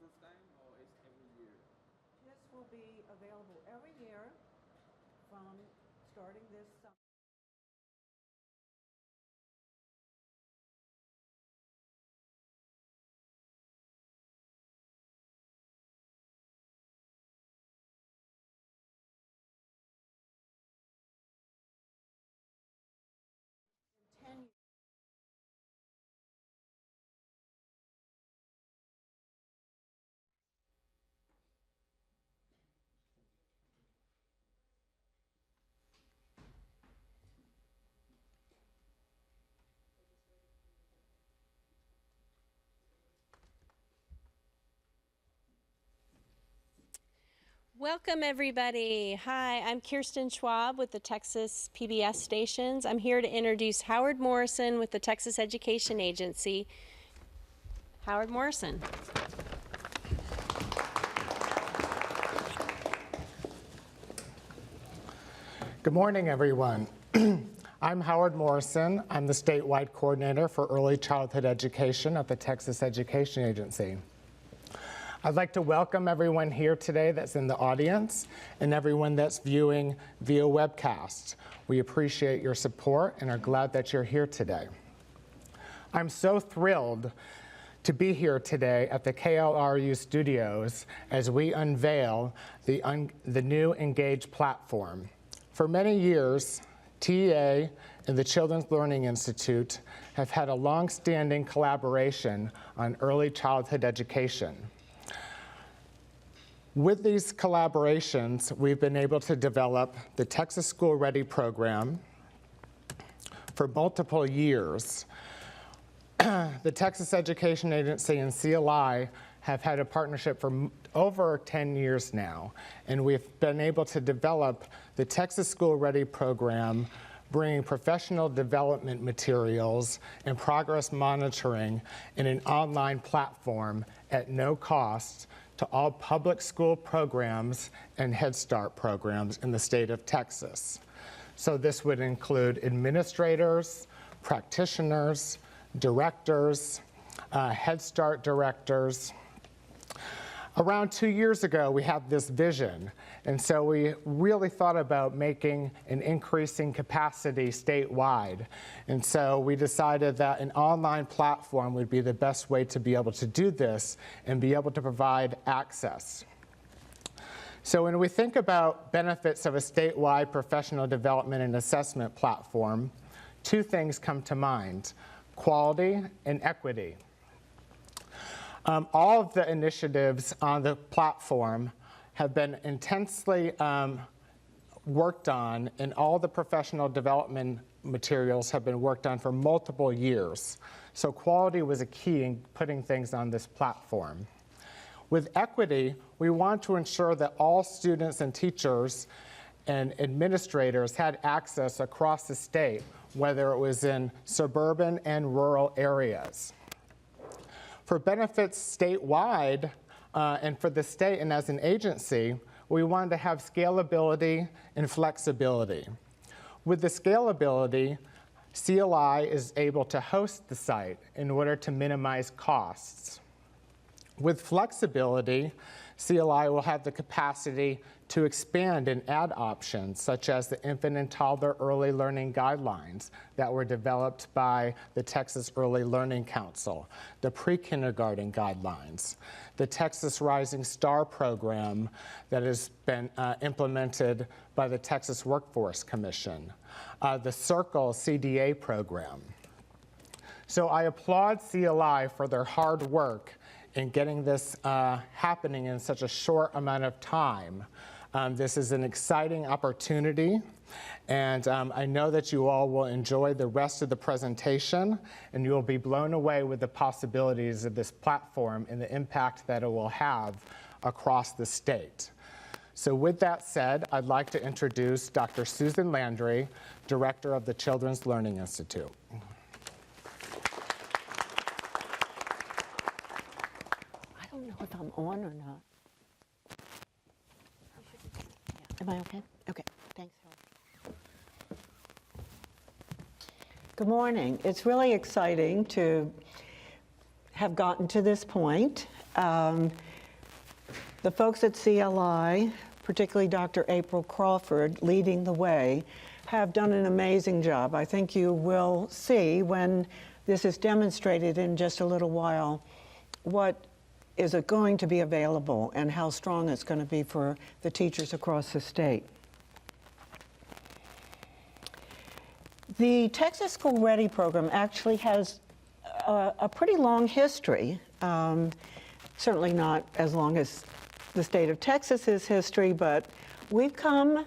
first time or is every year? This will be available every year from starting this summer. In 10 years. Welcome, everybody. Hi, I'm Kirsten Schwab with the Texas PBS stations. I'm here to introduce Howard Morrison with the Texas Education Agency. Howard Morrison. Good morning, everyone. I'm Howard Morrison. I'm the statewide coordinator for early childhood education at the Texas Education Agency. I'd like to welcome everyone here today that's in the audience and everyone that's viewing via webcast. We appreciate your support and are glad that you're here today. I'm so thrilled to be here today at the KLRU studios as we unveil the new Engage platform. For many years, TEA and the Children's Learning Institute have had a long-standing collaboration on early childhood education. With these collaborations, we've been able to develop the Texas School Ready program for multiple years. The Texas Education Agency and CLI have had a partnership for over 10 years now, and we've been able to develop the Texas School Ready program, bringing professional development materials and progress monitoring in an online platform at no cost to all public school programs and Head Start programs in the state of Texas. So this would include administrators, practitioners, directors, Head Start directors. Around 2 years ago, we had this vision, and so we really thought about making an increasing capacity statewide. And so we decided that an online platform would be the best way to be able to do this and be able to provide access. So when we think about benefits of a statewide professional development and assessment platform, two things come to mind: quality and equity. All of the initiatives on the platform have been intensely worked on, and all the professional development materials have been worked on for multiple years. So quality was a key in putting things on this platform. With equity, we want to ensure that all students and teachers and administrators had access across the state, whether it was in suburban and rural areas. For benefits statewide and for the state and as an agency, we wanted to have scalability and flexibility. With the scalability, CLI is able to host the site in order to minimize costs. With flexibility, CLI will have the capacity to expand and add options, such as the infant and toddler early learning guidelines that were developed by the Texas Early Learning Council, the pre-kindergarten guidelines, the Texas Rising Star program that has been implemented by the Texas Workforce Commission, the Circle CDA program. So I applaud CLI for their hard work in getting this happening in such a short amount of time. This is an exciting opportunity, and I know that you all will enjoy the rest of the presentation, and you will be blown away with the possibilities of this platform and the impact that it will have across the state. So with that said, I'd like to introduce Dr. Susan Landry, Director of the Children's Learning Institute. I don't know if I'm on or not. Am I okay? Okay, thanks, Howard. Good morning. It's really exciting to have gotten to this point. The folks at CLI, particularly Dr. April Crawford, leading the way, have done an amazing job. I think you will see when this is demonstrated in just a little while what is going to be available and how strong it's going to be for the teachers across the state. The Texas School Ready program actually has a pretty long history, certainly not as long as the state of Texas's history, but we've come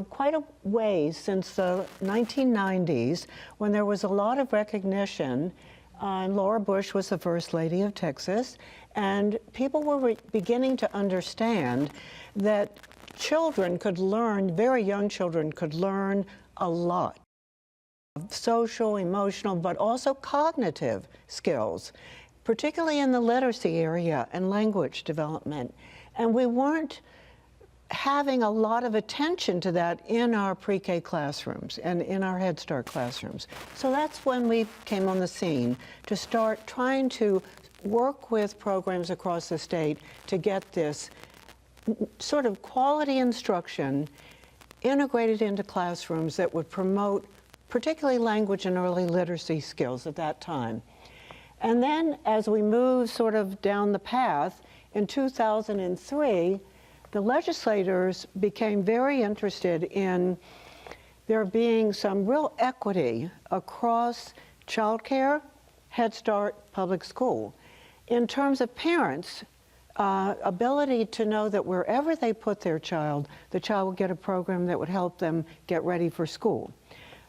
quite a ways since the 1990s when there was a lot of recognition. Laura Bush was the First Lady of Texas, and people were beginning to understand that children could learn, very young children could learn a lot. Social, emotional, but also cognitive skills, particularly in the literacy area and language development. And we weren't having a lot of attention to that in our pre-K classrooms and in our Head Start classrooms. So that's when we came on the scene to start trying to work with programs across the state to get this sort of quality instruction integrated into classrooms that would promote particularly language and early literacy skills at that time. And then as we moved sort of down the path, in 2003, the legislators became very interested in there being some real equity across childcare, Head Start, public school, in terms of parents' ability to know that wherever they put their child, the child would get a program that would help them get ready for school.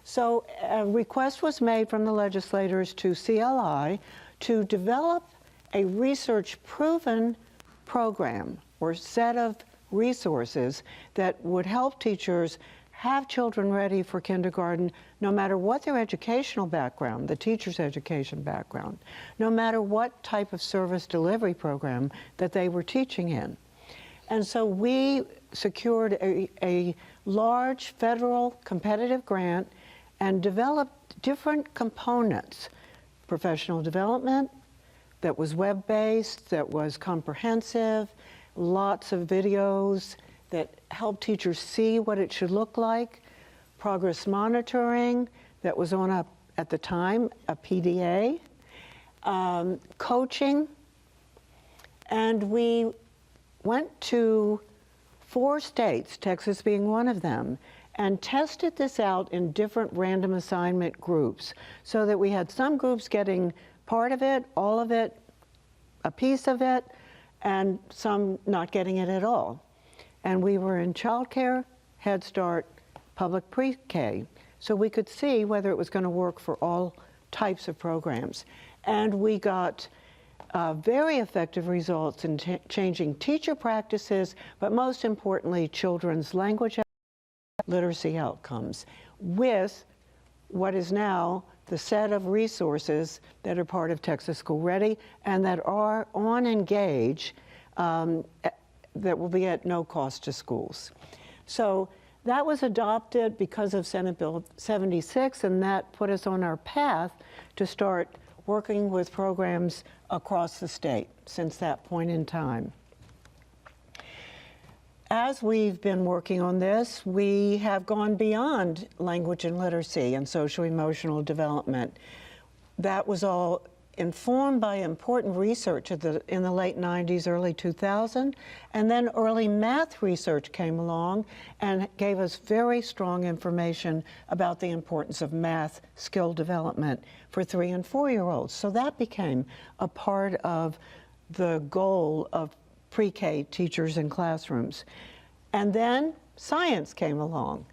So a request was made from the legislators to CLI to develop a research-proven program or set of resources that would help teachers have children ready for kindergarten no matter what their educational background, the teacher's education background, no matter what type of service delivery program that they were teaching in. And so we secured a large federal competitive grant and developed different components, professional development that was web-based, that was comprehensive, lots of videos that helped teachers see what it should look like, progress monitoring that was on at the time, a PDA, coaching, and we went to 4 states, Texas being one of them, and tested this out in different random assignment groups so that we had some groups getting part of it, all of it, a piece of it, and some not getting it at all. And we were in childcare, Head Start, public pre-K, so we could see whether it was going to work for all types of programs. And we got very effective results in changing teacher practices, but most importantly, children's language literacy outcomes with what is now the set of resources that are part of Texas School Ready and that are on Engage that will be at no cost to schools. So that was adopted because of Senate Bill 76, and that put us on our path to start working with programs across the state since that point in time. As we've been working on this, we have gone beyond language and literacy and social-emotional development. That was all informed by important research in the late 90s, early 2000, and then early math research came along and gave us very strong information about the importance of math skill development for 3- and 4-year-olds. So that became a part of the goal of pre-K teachers in classrooms. And then science came along.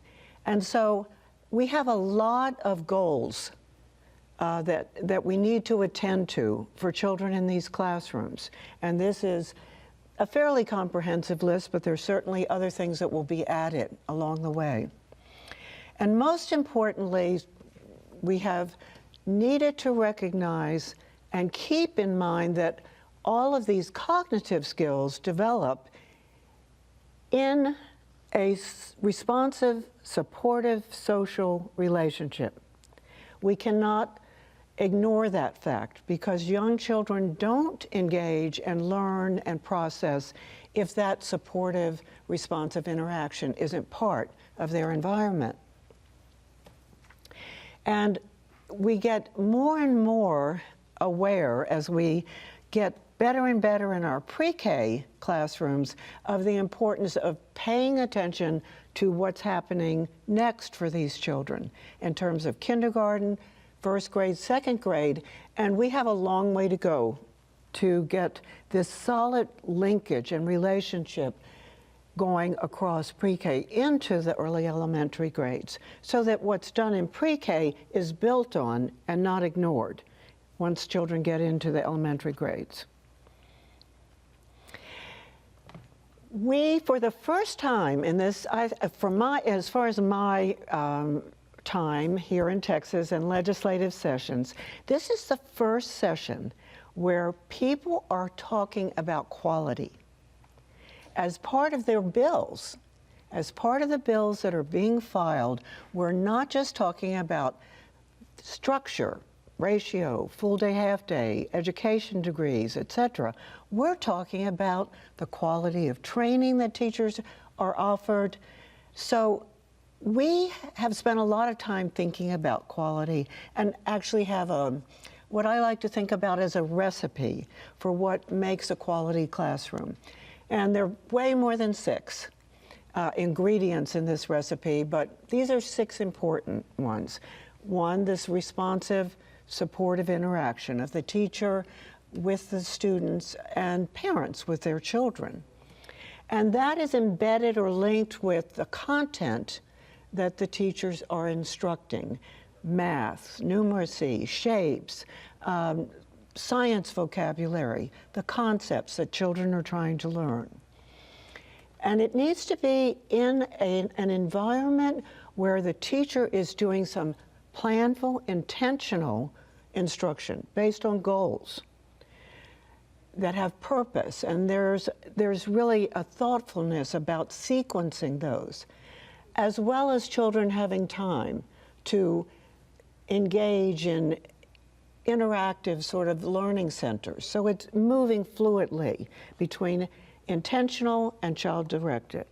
And so we have a lot of goals that we need to attend to for children in these classrooms. And this is a fairly comprehensive list, but there's certainly other things that will be added along the way. And most importantly, we have needed to recognize and keep in mind that all of these cognitive skills develop in a responsive, supportive social relationship. We cannot ignore that fact because young children don't engage and learn and process if that supportive, responsive interaction isn't part of their environment. And we get more and more aware as we get better and better in our pre-K classrooms of the importance of paying attention to what's happening next for these children in terms of kindergarten, first grade, second grade, and we have a long way to go to get this solid linkage and relationship going across pre-K into the early elementary grades, so that what's done in pre-K is built on and not ignored once children get into the elementary grades. We, for the first time in this, as far as my time here in Texas and legislative sessions, this is the first session where people are talking about quality as part of their bills. As part of the bills that are being filed, we're not just talking about structure, ratio, full day, half day, education degrees, etc. We're talking about the quality of training that teachers are offered. So we have spent a lot of time thinking about quality and actually have what I like to think about as a recipe for what makes a quality classroom. And there are way more than 6 ingredients in this recipe, but these are 6 important ones. One, this responsive, supportive interaction of the teacher with the students and parents with their children. And that is embedded or linked with the content that the teachers are instructing: math, numeracy, shapes, science vocabulary, the concepts that children are trying to learn. And it needs to be in an environment where the teacher is doing some planful, intentional instruction based on goals that have purpose, and there's really a thoughtfulness about sequencing those, as well as children having time to engage in interactive sort of learning centers. So it's moving fluidly between intentional and child-directed.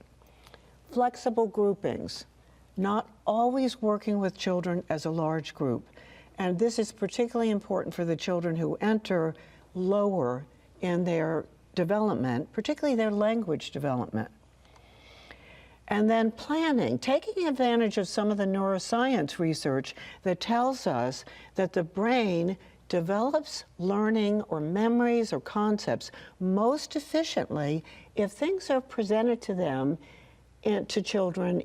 Flexible groupings, not always working with children as a large group. And this is particularly important for the children who enter lower in their development, particularly their language development. And then planning, taking advantage of some of the neuroscience research that tells us that the brain develops learning or memories or concepts most efficiently if things are presented to them, to children,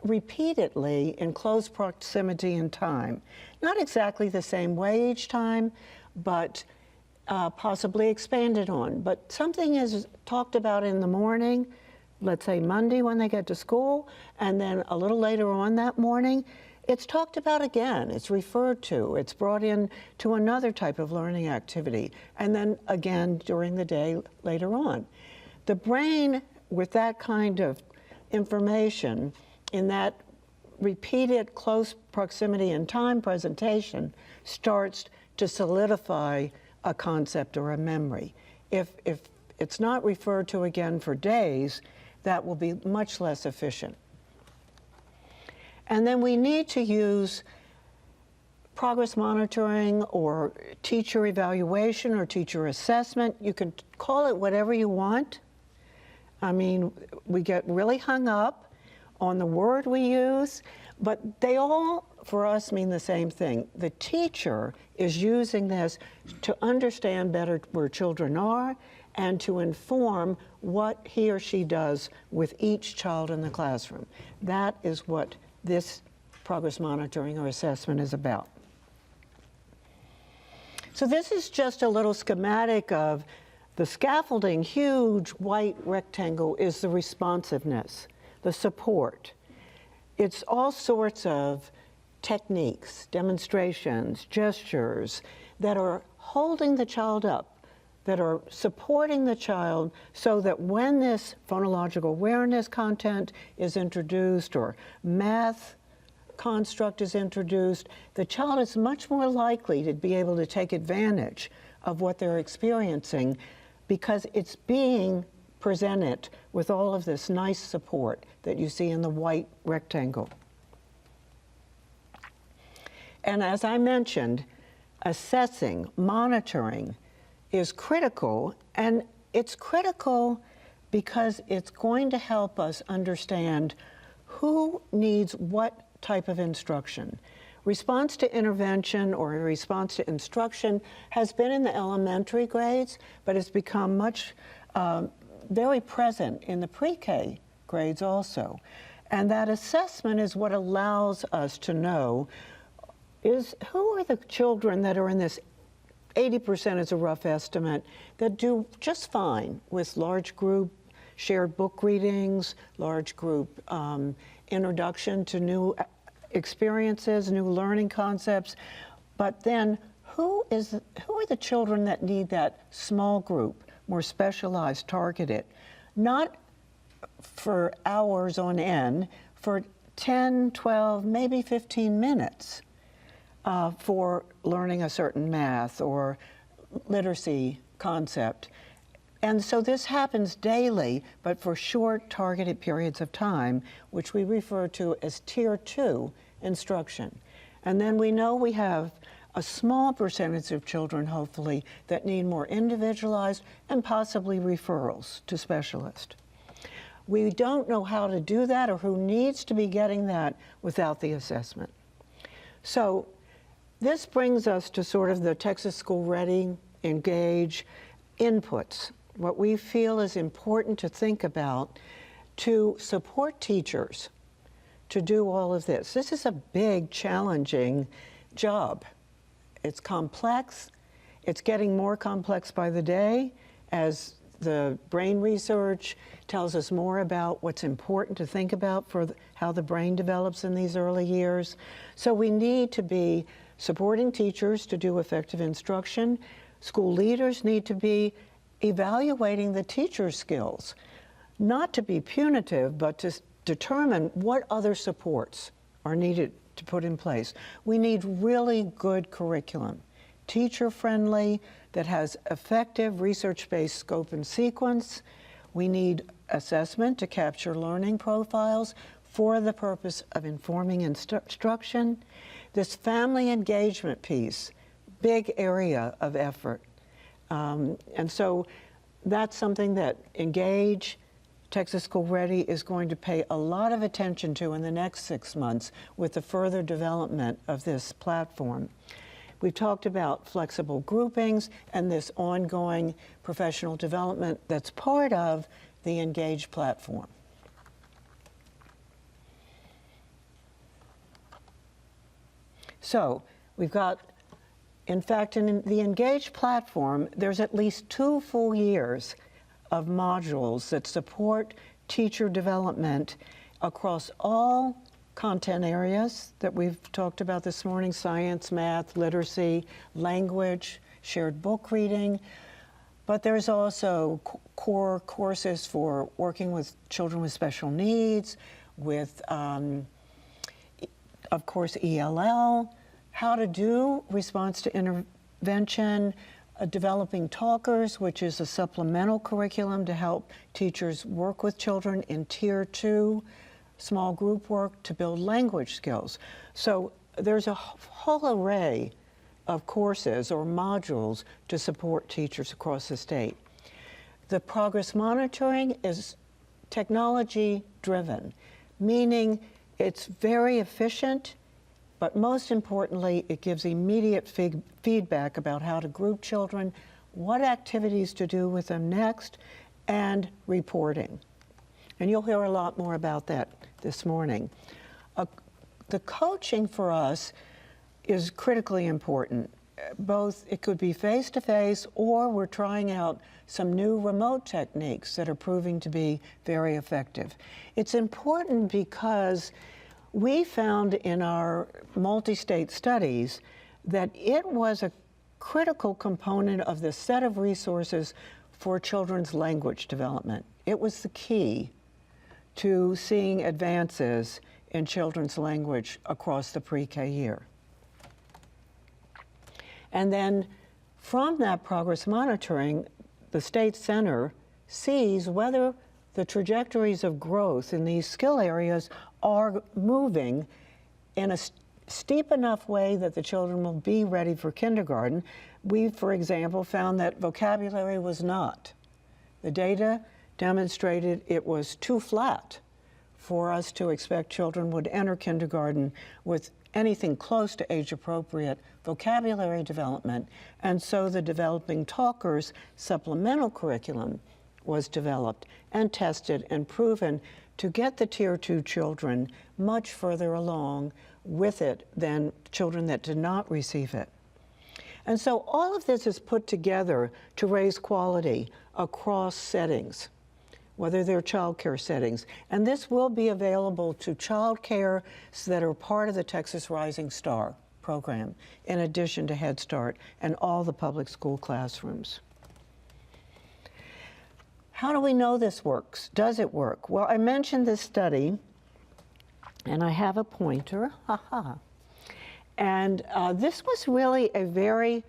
repeatedly in close proximity in time. Not exactly the same way each time, but possibly expanded on. But something is talked about in the morning, let's say Monday when they get to school, and then a little later on that morning, it's talked about again, it's referred to, it's brought in to another type of learning activity, and then again during the day later on. The brain, with that kind of information, in that repeated close proximity in time presentation, starts to solidify a concept or a memory. If it's not referred to again for days, that will be much less efficient. And then we need to use progress monitoring or teacher evaluation or teacher assessment. You can call it whatever you want. I mean, we get really hung up on the word we use, but they all, for us, mean the same thing. The teacher is using this to understand better where children are and to inform what he or she does with each child in the classroom. That is what this progress monitoring or assessment is about. So this is just a little schematic of the scaffolding. Huge white rectangle is the responsiveness, the support. It's all sorts of techniques, demonstrations, gestures that are holding the child up, that are supporting the child so that when this phonological awareness content is introduced or math construct is introduced, the child is much more likely to be able to take advantage of what they're experiencing because it's being present it with all of this nice support that you see in the white rectangle. And as I mentioned, assessing, monitoring is critical, and it's critical because it's going to help us understand who needs what type of instruction. Response to intervention or response to instruction has been in the elementary grades, but it's become very present in the pre-K grades also. And that assessment is what allows us to know who are the children that are in this 80% is a rough estimate, that do just fine with large group shared book readings, large group introduction to new experiences, new learning concepts. But then who are the children that need that small group, more specialized, targeted, not for hours on end, for 10, 12, maybe 15 minutes for learning a certain math or literacy concept. And so this happens daily, but for short, targeted periods of time, which we refer to as Tier 2 instruction. And then we know we have a small percentage of children, hopefully, that need more individualized and possibly referrals to specialists. We don't know how to do that or who needs to be getting that without the assessment. So this brings us to sort of the Texas School Ready, Engage inputs, what we feel is important to think about to support teachers to do all of this. This is a big, challenging job. It's complex. It's getting more complex by the day as the brain research tells us more about what's important to think about for how the brain develops in these early years. So we need to be supporting teachers to do effective instruction. School leaders need to be evaluating the teacher's skills, not to be punitive, but to determine what other supports are needed to put in place. We need really good curriculum, teacher-friendly, that has effective research-based scope and sequence. We need assessment to capture learning profiles for the purpose of informing instruction. This family engagement piece, big area of effort. And so that's something that Engage, Texas School Ready is going to pay a lot of attention to in the next 6 months with the further development of this platform. We've talked about flexible groupings and this ongoing professional development that's part of the Engage platform. So we've got, in fact, in the Engage platform, there's at least 2 full years of modules that support teacher development across all content areas that we've talked about this morning: science, math, literacy, language, shared book reading. But there's also core courses for working with children with special needs, with, of course, ELL, how to do response to intervention, developing talkers, which is a supplemental curriculum to help teachers work with children in Tier 2, small group work to build language skills. So there's a whole array of courses or modules to support teachers across the state. The progress monitoring is technology driven, meaning it's very efficient, but most importantly, it gives immediate feedback about how to group children, what activities to do with them next, and reporting. And you'll hear a lot more about that this morning. The coaching for us is critically important. Both, it could be face-to-face, or we're trying out some new remote techniques that are proving to be very effective. It's important because we found in our multi-state studies that it was a critical component of the set of resources for children's language development. It was the key to seeing advances in children's language across the pre-K year. And then from that progress monitoring, the State Center sees whether the trajectories of growth in these skill areas are moving in a steep enough way that the children will be ready for kindergarten. We, for example, found that vocabulary was not. The data demonstrated it was too flat for us to expect children would enter kindergarten with anything close to age-appropriate vocabulary development, and so the Developing Talkers supplemental curriculum was developed and tested and proven to get the Tier 2 children much further along with it than children that did not receive it. And so all of this is put together to raise quality across settings, whether they're child care settings. And this will be available to child care that are part of the Texas Rising Star program, in addition to Head Start and all the public school classrooms. How do we know this works? Does it work? Well, I mentioned this study, and I have a pointer. And this was really a very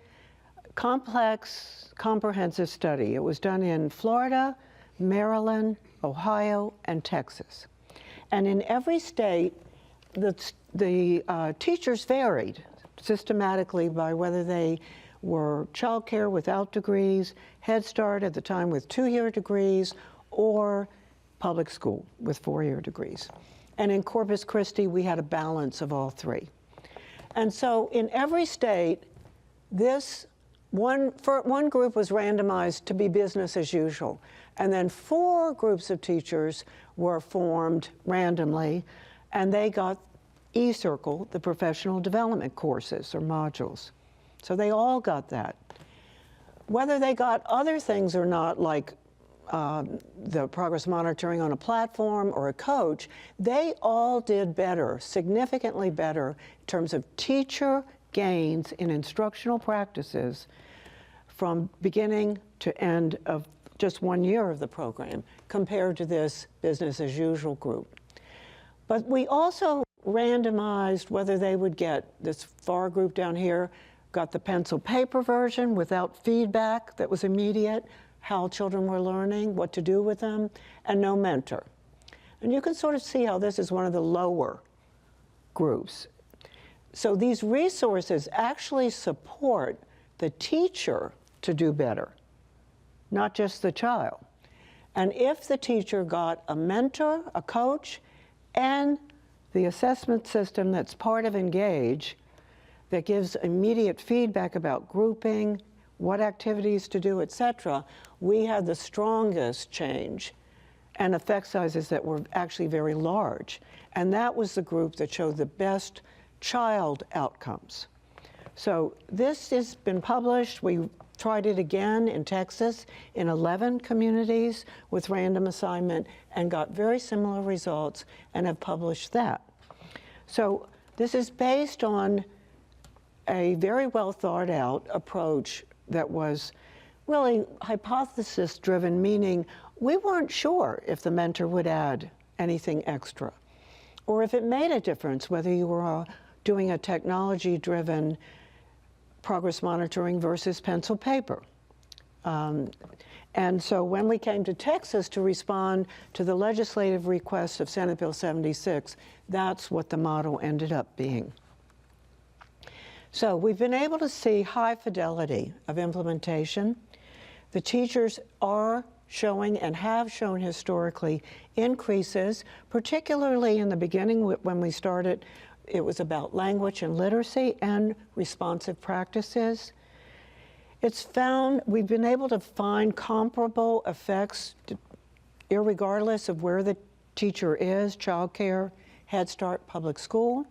complex, comprehensive study. It was done in Florida, Maryland, Ohio, and Texas. And in every state, the teachers varied systematically by whether they were child care without degrees, Head Start at the time with 2-year degrees, or public school with 4-year degrees. And in Corpus Christi, we had a balance of all three. And so in every state, one group was randomized to be business as usual. And then 4 groups of teachers were formed randomly, and they got eCircle, the professional development courses or modules. So they all got that. Whether they got other things or not, like the progress monitoring on a platform or a coach, they all did better, significantly better, in terms of teacher gains in instructional practices from beginning to end of just 1 year of the program compared to this business as usual group. But we also randomized whether they would get, this FAR group down here got the pencil paper version without feedback that was immediate, how children were learning, what to do with them, and no mentor. And you can sort of see how this is one of the lower groups. So these resources actually support the teacher to do better, not just the child. And if the teacher got a mentor, a coach, and the assessment system that's part of Engage that gives immediate feedback about grouping, what activities to do, et cetera, we had the strongest change and effect sizes that were actually very large. And that was the group that showed the best child outcomes. So this has been published. We tried it again in Texas in 11 communities with random assignment and got very similar results and have published that. So this is based on a very well thought out approach that was really hypothesis driven, meaning we weren't sure if the mentor would add anything extra or if it made a difference whether you were doing a technology driven progress monitoring versus pencil paper. And so when we came to Texas to respond to the legislative request of Senate Bill 76, that's what the model ended up being. So we've been able to see high fidelity of implementation. The teachers are showing and have shown historically increases, particularly in the beginning when we started. It was about language and literacy and responsive practices. We've been able to find comparable effects irregardless of where the teacher is, child care, Head Start, public school.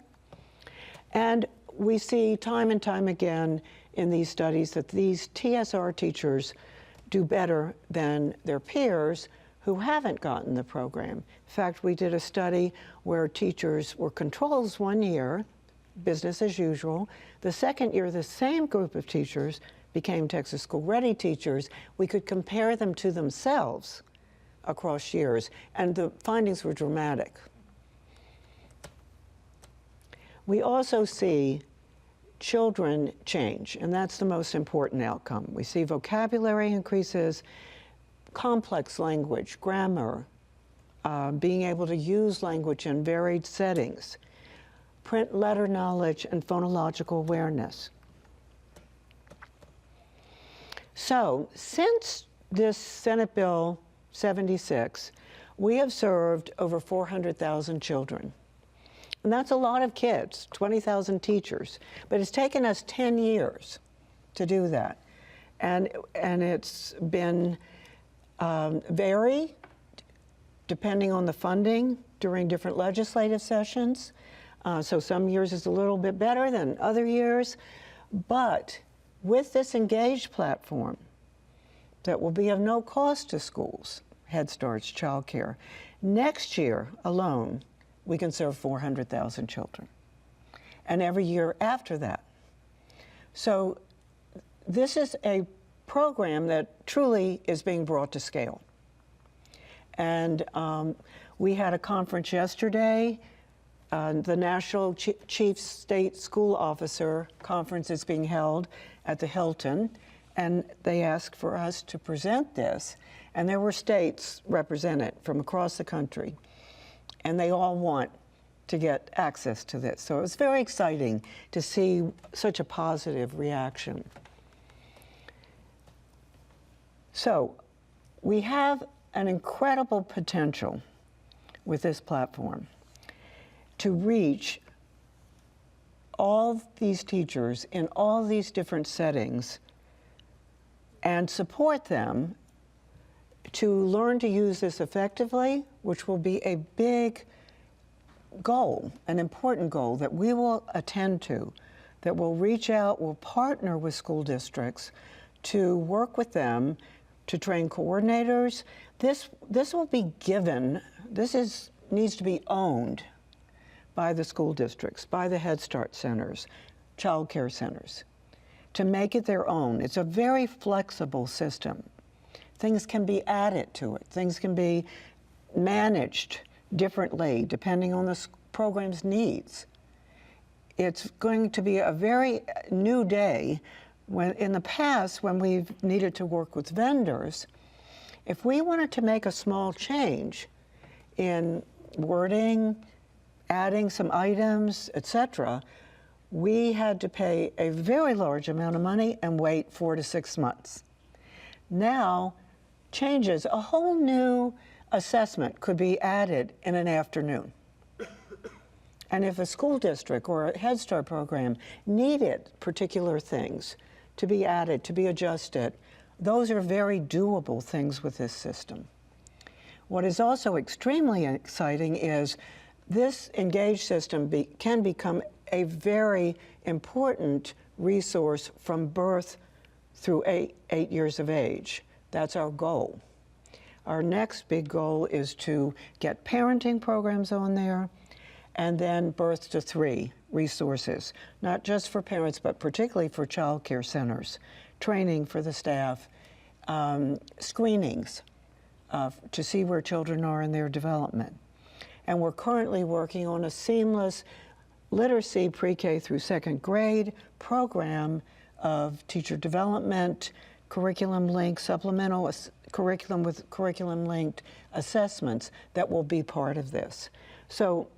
And we see time and time again in these studies that these TSR teachers do better than their peers who haven't gotten the program. In fact, we did a study where teachers were controls 1 year, business as usual. The second year, the same group of teachers became Texas School Ready teachers. We could compare them to themselves across years, and the findings were dramatic. We also see children change, and that's the most important outcome. We see vocabulary increases, complex language, grammar, being able to use language in varied settings, print letter knowledge, and phonological awareness. So, since this Senate Bill 76, we have served over 400,000 children. And that's a lot of kids, 20,000 teachers. But it's taken us 10 years to do that. And it's been varied depending on the funding during different legislative sessions. So some years is a little bit better than other years. But with this Engage platform that will be of no cost to schools, Head Starts, child care, next year alone, we can serve 400,000 children. And every year after that. So this is a program that truly is being brought to scale. And we had a conference yesterday. The National Chief State School Officer Conference is being held at the Hilton, and they asked for us to present this. And there were states represented from across the country, and they all want to get access to this. So it was very exciting to see such a positive reaction. So we have an incredible potential with this platform to reach all these teachers in all these different settings and support them to learn to use this effectively, which will be a big goal, an important goal that we will attend to, that will reach out, will partner with school districts to work with them to train coordinators. This will be given, needs to be owned by the school districts, by the Head Start centers, child care centers, to make it their own. It's a very flexible system. Things can be added to it. Things can be managed differently depending on the program's needs. It's going to be a very new day. When in the past, when we've needed to work with vendors, if we wanted to make a small change in wording, adding some items, etc., we had to pay a very large amount of money and wait 4 to 6 months. Now, changes, a whole new assessment could be added in an afternoon. And if a school district or a Head Start program needed particular things to be added, to be adjusted, those are very doable things with this system. What is also extremely exciting is this Engage system can become a very important resource from birth through 8 years of age. That's our goal. Our next big goal is to get parenting programs on there, and then birth to 3 resources, not just for parents, but particularly for child care centers, training for the staff, screenings to see where children are in their development. And we're currently working on a seamless literacy pre-K through 2nd grade program of teacher development, curriculum linked, supplemental curriculum with curriculum linked assessments that will be part of this. So,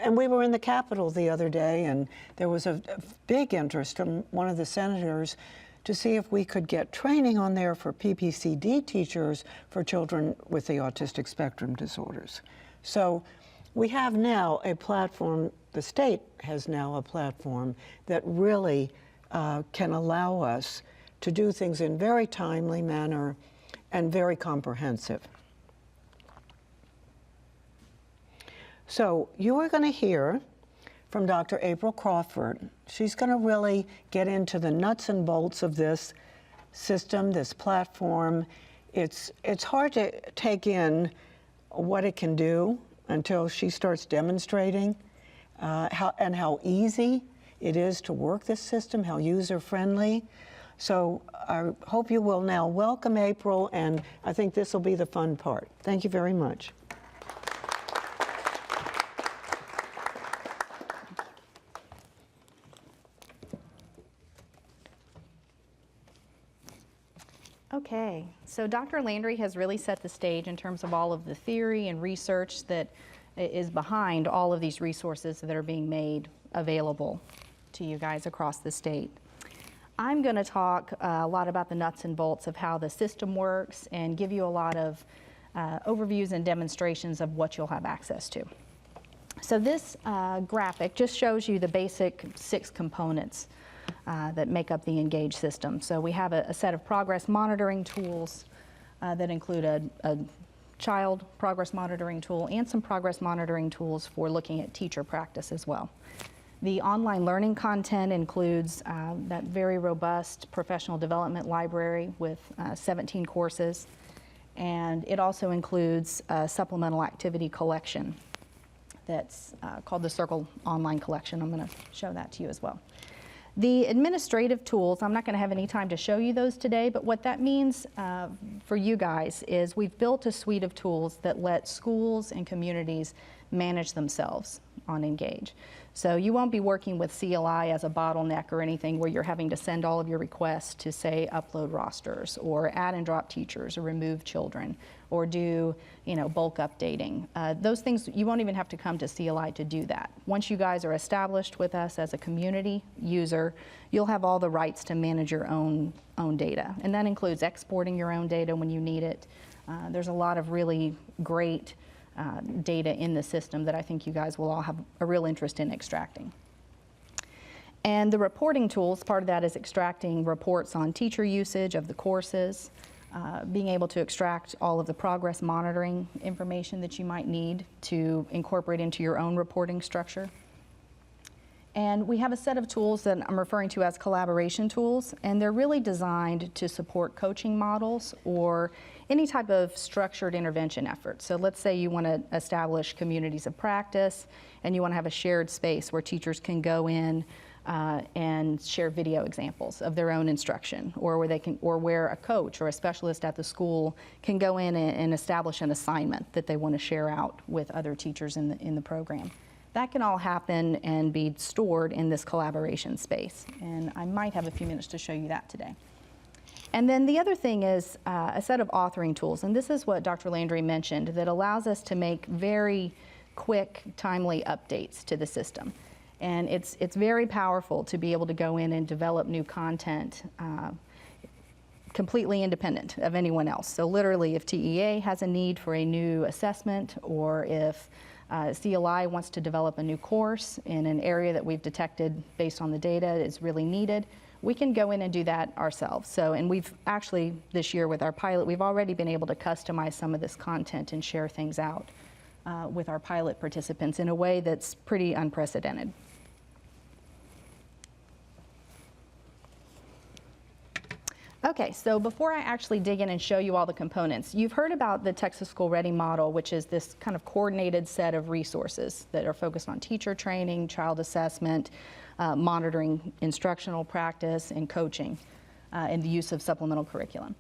and we were in the Capitol the other day, and there was a big interest from one of the senators to see if we could get training on there for PPCD teachers for children with the autistic spectrum disorders. So we have now a platform, the state has now a platform that really can allow us to do things in very timely manner and very comprehensive. So you are going to hear from Dr. April Crawford. She's going to really get into the nuts and bolts of this system, this platform. It's hard to take in what it can do until she starts demonstrating how easy it is to work this system, how user-friendly. So I hope you will now welcome April, and I think this will be the fun part. Thank you very much. Okay, so Dr. Landry has really set the stage in terms of all of the theory and research that is behind all of these resources that are being made available to you guys across the state. I'm going to talk a lot about the nuts and bolts of how the system works and give you a lot of overviews and demonstrations of what you'll have access to. So this graphic just shows you the basic 6 components that make up the Engage system. So we have a set of progress monitoring tools that include a child progress monitoring tool and some progress monitoring tools for looking at teacher practice as well. The online learning content includes that very robust professional development library with 17 courses, and it also includes a supplemental activity collection that's called the Circle Online Collection. I'm going to show that to you as well. The administrative tools, I'm not going to have any time to show you those today, but what that means for you guys is we've built a suite of tools that let schools and communities manage themselves on Engage. So you won't be working with CLI as a bottleneck or anything where you're having to send all of your requests to, say, upload rosters or add and drop teachers or remove children or do, bulk updating. Those things, you won't even have to come to CLI to do that. Once you guys are established with us as a community user, you'll have all the rights to manage your own data. And that includes exporting your own data when you need it. There's a lot of really great data in the system that I think you guys will all have a real interest in extracting. And the reporting tools, part of that is extracting reports on teacher usage of the courses, being able to extract all of the progress monitoring information that you might need to incorporate into your own reporting structure. And we have a set of tools that I'm referring to as collaboration tools, and they're really designed to support coaching models or any type of structured intervention effort. So let's say you want to establish communities of practice and you want to have a shared space where teachers can go in and share video examples of their own instruction, or where a coach or a specialist at the school can go in and establish an assignment that they want to share out with other teachers in the program. That can all happen and be stored in this collaboration space, and I might have a few minutes to show you that today. And then the other thing is a set of authoring tools, and this is what Dr. Landry mentioned, that allows us to make very quick, timely updates to the system. And it's very powerful to be able to go in and develop new content completely independent of anyone else. So literally, if TEA has a need for a new assessment, or if CLI wants to develop a new course in an area that we've detected based on the data is really needed, we can go in and do that ourselves. So, and we've actually, this year with our pilot, we've already been able to customize some of this content and share things out with our pilot participants in a way that's pretty unprecedented. Okay, so before I actually dig in and show you all the components, you've heard about the Texas School Ready model, which is this kind of coordinated set of resources that are focused on teacher training, child assessment, monitoring instructional practice, and coaching, and the use of supplemental curriculum.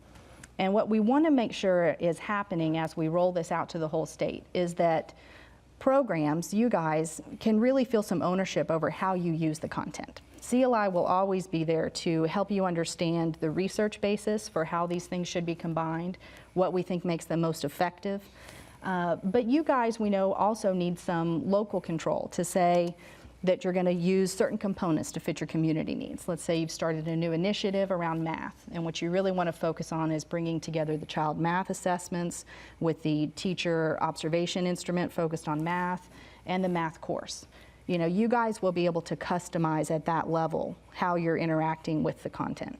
And what we want to make sure is happening as we roll this out to the whole state is that programs, you guys, can really feel some ownership over how you use the content. CLI will always be there to help you understand the research basis for how these things should be combined, what we think makes them most effective. But you guys, we know, also need some local control to say that you're going to use certain components to fit your community needs. Let's say you've started a new initiative around math, and what you really want to focus on is bringing together the child math assessments with the teacher observation instrument focused on math and the math course. You guys will be able to customize at that level how you're interacting with the content.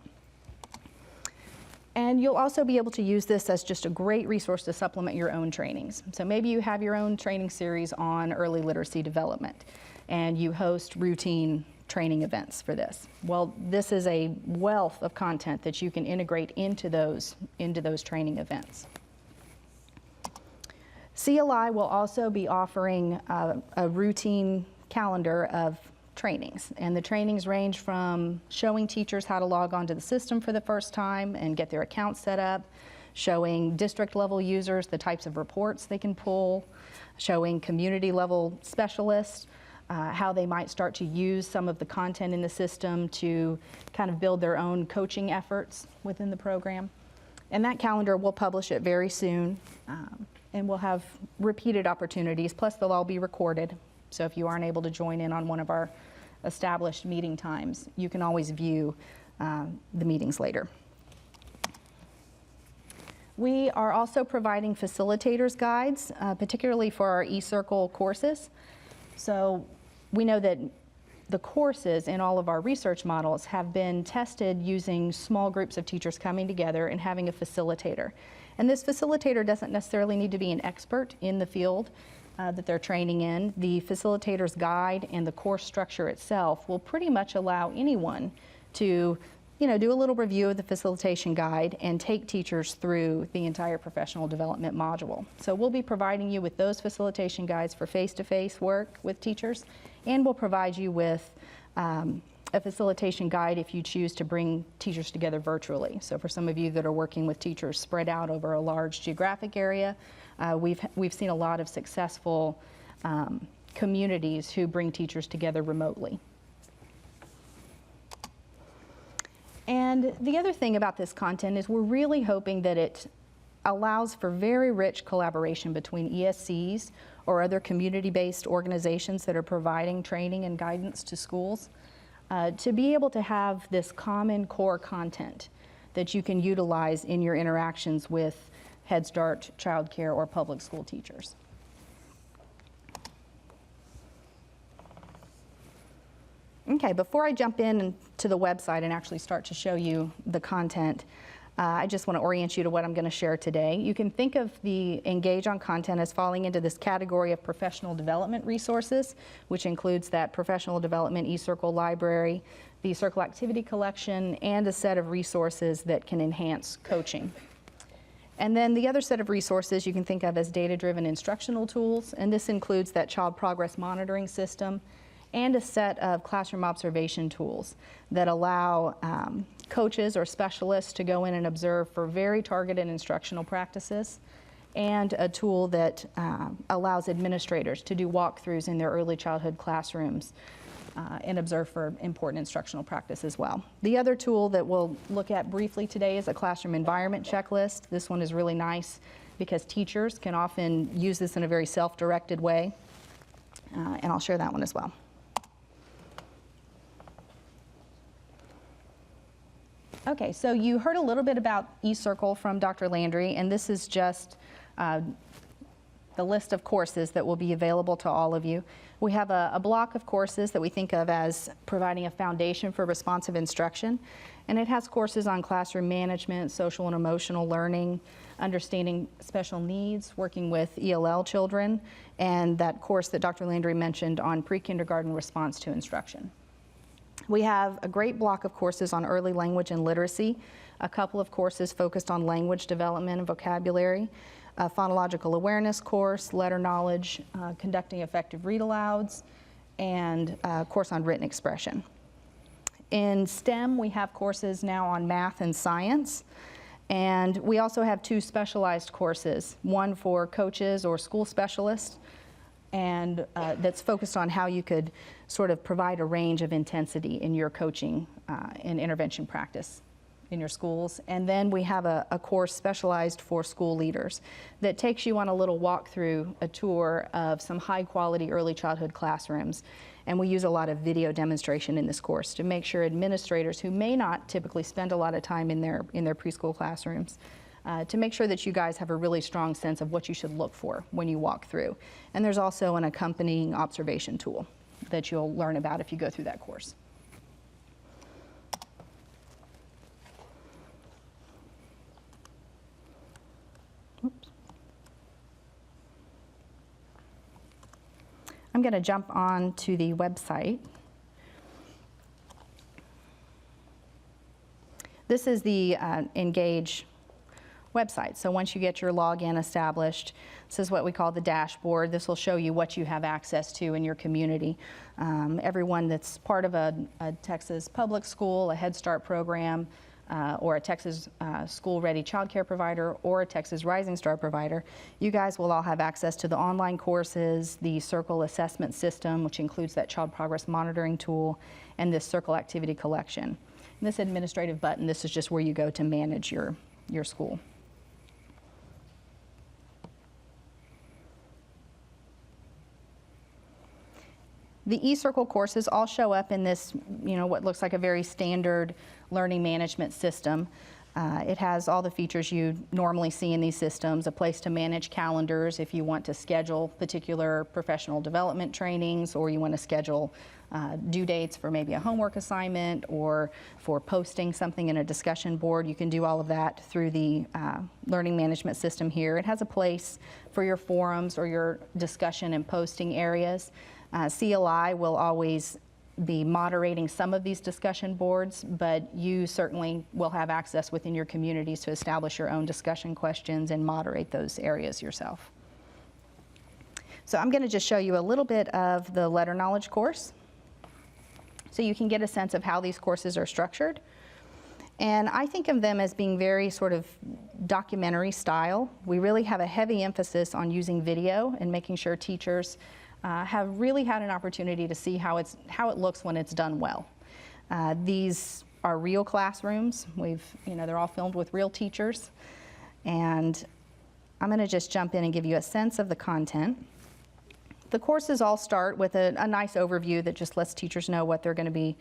And you'll also be able to use this as just a great resource to supplement your own trainings. So maybe you have your own training series on early literacy development, and you host routine training events for this. Well, this is a wealth of content that you can integrate into those training events. CLI will also be offering a routine calendar of trainings, and the trainings range from showing teachers how to log onto the system for the first time and get their account set up, showing district level users the types of reports they can pull, showing community level specialists how they might start to use some of the content in the system to kind of build their own coaching efforts within the program. And that calendar, we'll publish it very soon, and we'll have repeated opportunities, plus they'll all be recorded. So if you aren't able to join in on one of our established meeting times, you can always view the meetings later. We are also providing facilitators guides, particularly for our eCircle courses. So we know that the courses in all of our research models have been tested using small groups of teachers coming together and having a facilitator. And this facilitator doesn't necessarily need to be an expert in the field that they're training in. The facilitator's guide and the course structure itself will pretty much allow anyone to do a little review of the facilitation guide and take teachers through the entire professional development module. So we'll be providing you with those facilitation guides for face-to-face work with teachers, and we'll provide you with a facilitation guide if you choose to bring teachers together virtually. So for some of you that are working with teachers spread out over a large geographic area, we've seen a lot of successful communities who bring teachers together remotely. And the other thing about this content is we're really hoping that it allows for very rich collaboration between ESCs or other community-based organizations that are providing training and guidance to schools to be able to have this common core content that you can utilize in your interactions with Head Start, child care, or public school teachers. Okay, before I jump in to the website and actually start to show you the content, I just want to orient you to what I'm going to share today. You can think of the Engage on content as falling into this category of professional development resources, which includes that professional development eCircle library, the Circle activity collection, and a set of resources that can enhance coaching. And then the other set of resources you can think of as data-driven instructional tools, and this includes that child progress monitoring system and a set of classroom observation tools that allow coaches or specialists to go in and observe for very targeted instructional practices, and a tool that allows administrators to do walkthroughs in their early childhood classrooms and observe for important instructional practice as well. The other tool that we'll look at briefly today is a classroom environment checklist. This one is really nice because teachers can often use this in a very self-directed way, and I'll share that one as well. Okay, so you heard a little bit about eCircle from Dr. Landry, and this is just the list of courses that will be available to all of you. We have a block of courses that we think of as providing a foundation for responsive instruction, and it has courses on classroom management, social and emotional learning, understanding special needs, working with ELL children, and that course that Dr. Landry mentioned on pre-kindergarten response to instruction. We have a great block of courses on early language and literacy, a couple of courses focused on language development and vocabulary, a phonological awareness course, letter knowledge, conducting effective read-alouds, and a course on written expression. In STEM, we have courses now on math and science, and we also have two specialized courses, one for coaches or school specialists, and that's focused on how you could sort of provide a range of intensity in your coaching and intervention practice in your schools. And then we have a course specialized for school leaders that takes you on a little walk through a tour of some high quality early childhood classrooms. And we use a lot of video demonstration in this course to make sure administrators who may not typically spend a lot of time in their preschool classrooms to make sure that you guys have a really strong sense of what you should look for when you walk through. And there's also an accompanying observation tool that you'll learn about if you go through that course. Oops. I'm going to jump on to the website. This is the Engage website. So once you get your login established, this is what we call the dashboard. This will show you what you have access to in your community. Everyone that's part of a Texas public school, a Head Start program, or a Texas school-ready child care provider, or a Texas Rising Star provider, you guys will all have access to the online courses, the Circle assessment system, which includes that child progress monitoring tool, and this Circle activity collection. And this administrative button, this is just where you go to manage your your school. The eCircle courses all show up in this, what looks like a very standard learning management system. It has all the features you normally see in these systems, a place to manage calendars if you want to schedule particular professional development trainings, or you want to schedule due dates for maybe a homework assignment or for posting something in a discussion board. You can do all of that through the learning management system here. It has a place for your forums or your discussion and posting areas. CLI will always be moderating some of these discussion boards, but you certainly will have access within your communities to establish your own discussion questions and moderate those areas yourself. So I'm going to just show you a little bit of the letter knowledge course so you can get a sense of how these courses are structured. And I think of them as being very sort of documentary style. We really have a heavy emphasis on using video and making sure teachers have really had an opportunity to see how it looks when it's done well. These are real classrooms. They're all filmed with real teachers. And I'm going to just jump in and give you a sense of the content. The courses all start with a nice overview that just lets teachers know what they're going to be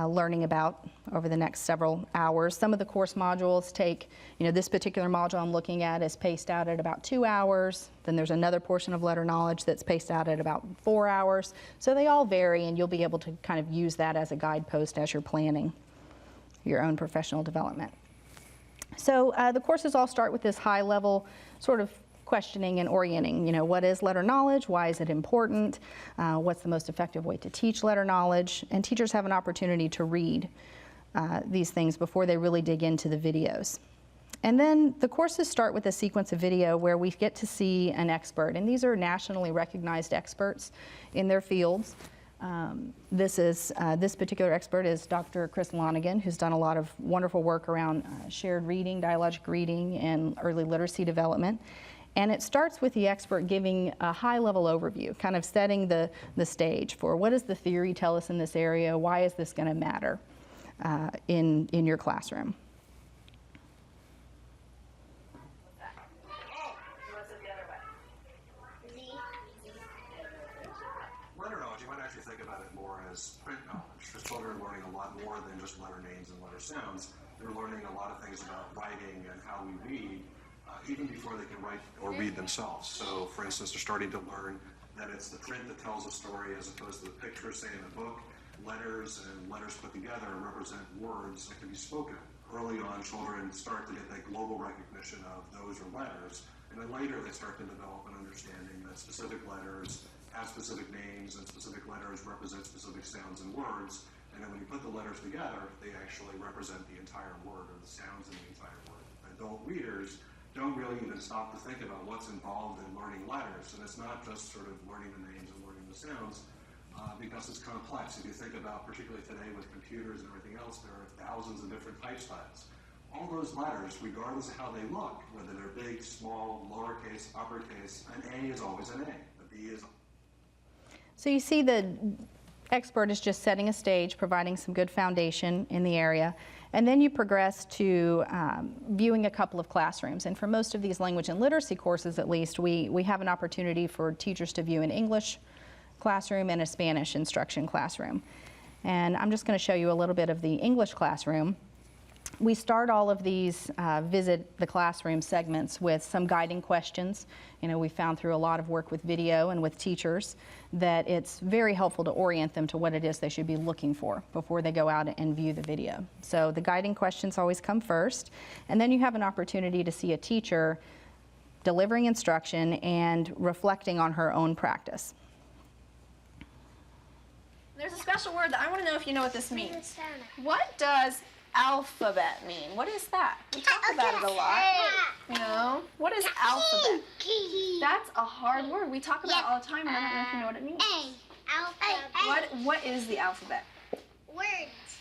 learning about over the next several hours. Some of the course modules take, this particular module I'm looking at is paced out at about 2 hours. Then there's another portion of letter knowledge that's paced out at about 4 hours. So they all vary, and you'll be able to kind of use that as a guidepost as you're planning your own professional development. So the courses all start with this high-level sort of questioning and orienting. What is letter knowledge? Why is it important? What's the most effective way to teach letter knowledge? And teachers have an opportunity to read these things before they really dig into the videos. And then the courses start with a sequence of video where we get to see an expert. And these are nationally recognized experts in their fields. This particular expert is Dr. Chris Lonigan, who's done a lot of wonderful work around shared reading, dialogic reading, and early literacy development. And it starts with the expert giving a high-level overview, kind of setting the stage for what does the theory tell us in this area, why is this going to matter in your classroom. Letter knowledge, you might actually think about it more as print knowledge, because children are learning a lot more than just letter names and letter sounds. They're learning a lot of things about writing and how we read, even before they can write or read themselves. So, for instance, they're starting to learn that it's the print that tells a story as opposed to the picture, say, in a book. Letters and letters put together represent words that can be spoken. Early on, children start to get that global recognition of those are letters, and then later they start to develop an understanding that specific letters have specific names and specific letters represent specific sounds and words, and then when you put the letters together, they actually represent the entire word or the sounds in the entire word. Adult readers don't really even stop to think about what's involved in learning letters. And it's not just sort of learning the names and learning the sounds, because it's complex. If you think about, particularly today with computers and everything else, there are thousands of different typestyles. All those letters, regardless of how they look, whether they're big, small, lowercase, uppercase, an A is always an A. A B is... So you see the expert is just setting a stage, providing some good foundation in the area. And then you progress to viewing a couple of classrooms. And for most of these language and literacy courses, at least, we have an opportunity for teachers to view an English classroom and a Spanish instruction classroom. And I'm just going to show you a little bit of the English classroom. We start all of these visit the classroom segments with some guiding questions. We found through a lot of work with video and with teachers that it's very helpful to orient them to what it is they should be looking for before they go out and view the video. So the guiding questions always come first, and then you have an opportunity to see a teacher delivering instruction and reflecting on her own practice. There's a special word that I want to know if you know what this means. What does alphabet mean? What is that? We talk about it a lot. No. What is alphabet? That's a hard word. We talk about it all the time, and I don't know if you know what it means. Alphabet. What is the alphabet? Words.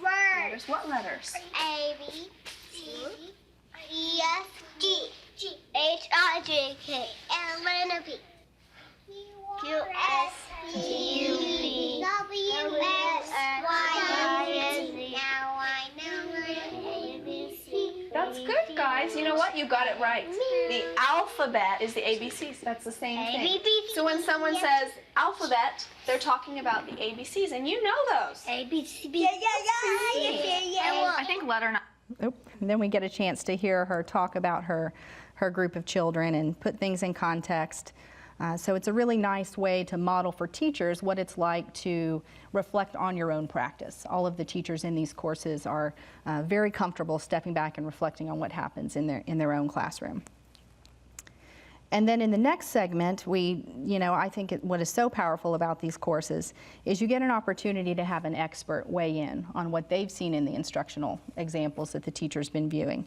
Letters. What letters? A, B, C, E, F, G, H, I, J, K, L, N, P, Q, S, T, U, V, W, X, Y, and Z. Now I know what? You got it right. The alphabet is the ABCs. That's the same thing. So when someone says alphabet, they're talking about the ABCs, and you know those. ABC. Yeah. I think letter 9. And then we get a chance to hear her talk about her group of children and put things in context. So it's a really nice way to model for teachers what it's like to reflect on your own practice. All of the teachers in these courses are very comfortable stepping back and reflecting on what happens in their own classroom. And then in the next segment, I think what is so powerful about these courses is you get an opportunity to have an expert weigh in on what they've seen in the instructional examples that the teacher's been viewing.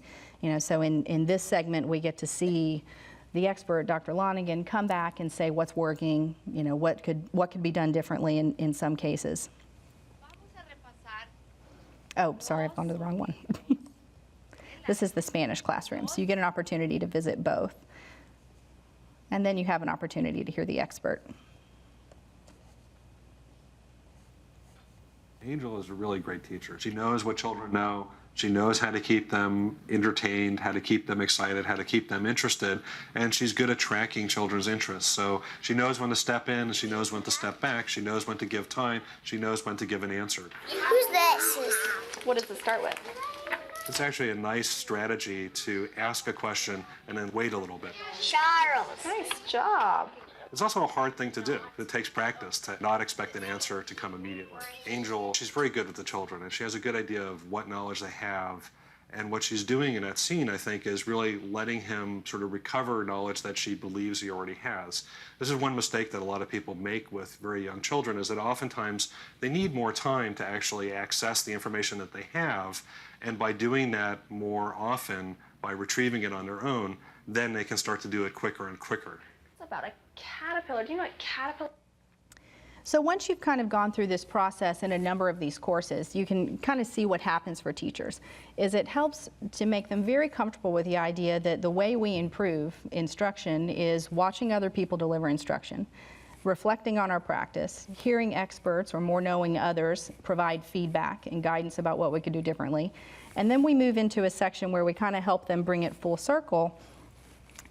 So in this segment, we get to see the expert, Dr. Lonigan, come back and say what's working, what could be done differently in some cases. Oh, sorry, I've gone to the wrong one. This is the Spanish classroom, so you get an opportunity to visit both. And then you have an opportunity to hear the expert. Angel is a really great teacher. She knows what children know. She knows how to keep them entertained, how to keep them excited, how to keep them interested, and she's good at tracking children's interests. So she knows when to step in, and she knows when to step back. She knows when to give time. She knows when to give an answer. Who's this? What does it start with? It's actually a nice strategy to ask a question and then wait a little bit. Charles. Nice job. It's also a hard thing to do. It takes practice to not expect an answer to come immediately. Angel, she's very good with the children, and she has a good idea of what knowledge they have. And what she's doing in that scene, I think, is really letting him sort of recover knowledge that she believes he already has. This is one mistake that a lot of people make with very young children, is that oftentimes they need more time to actually access the information that they have. And by doing that more often, by retrieving it on their own, then they can start to do it quicker and quicker. It's about a caterpillar. Do you know what caterpillar? So once you've kind of gone through this process in a number of these courses, you can kind of see what happens for teachers. It helps to make them very comfortable with the idea that the way we improve instruction is watching other people deliver instruction, reflecting on our practice, hearing experts or more knowing others provide feedback and guidance about what we could do differently. And then we move into a section where we kind of help them bring it full circle.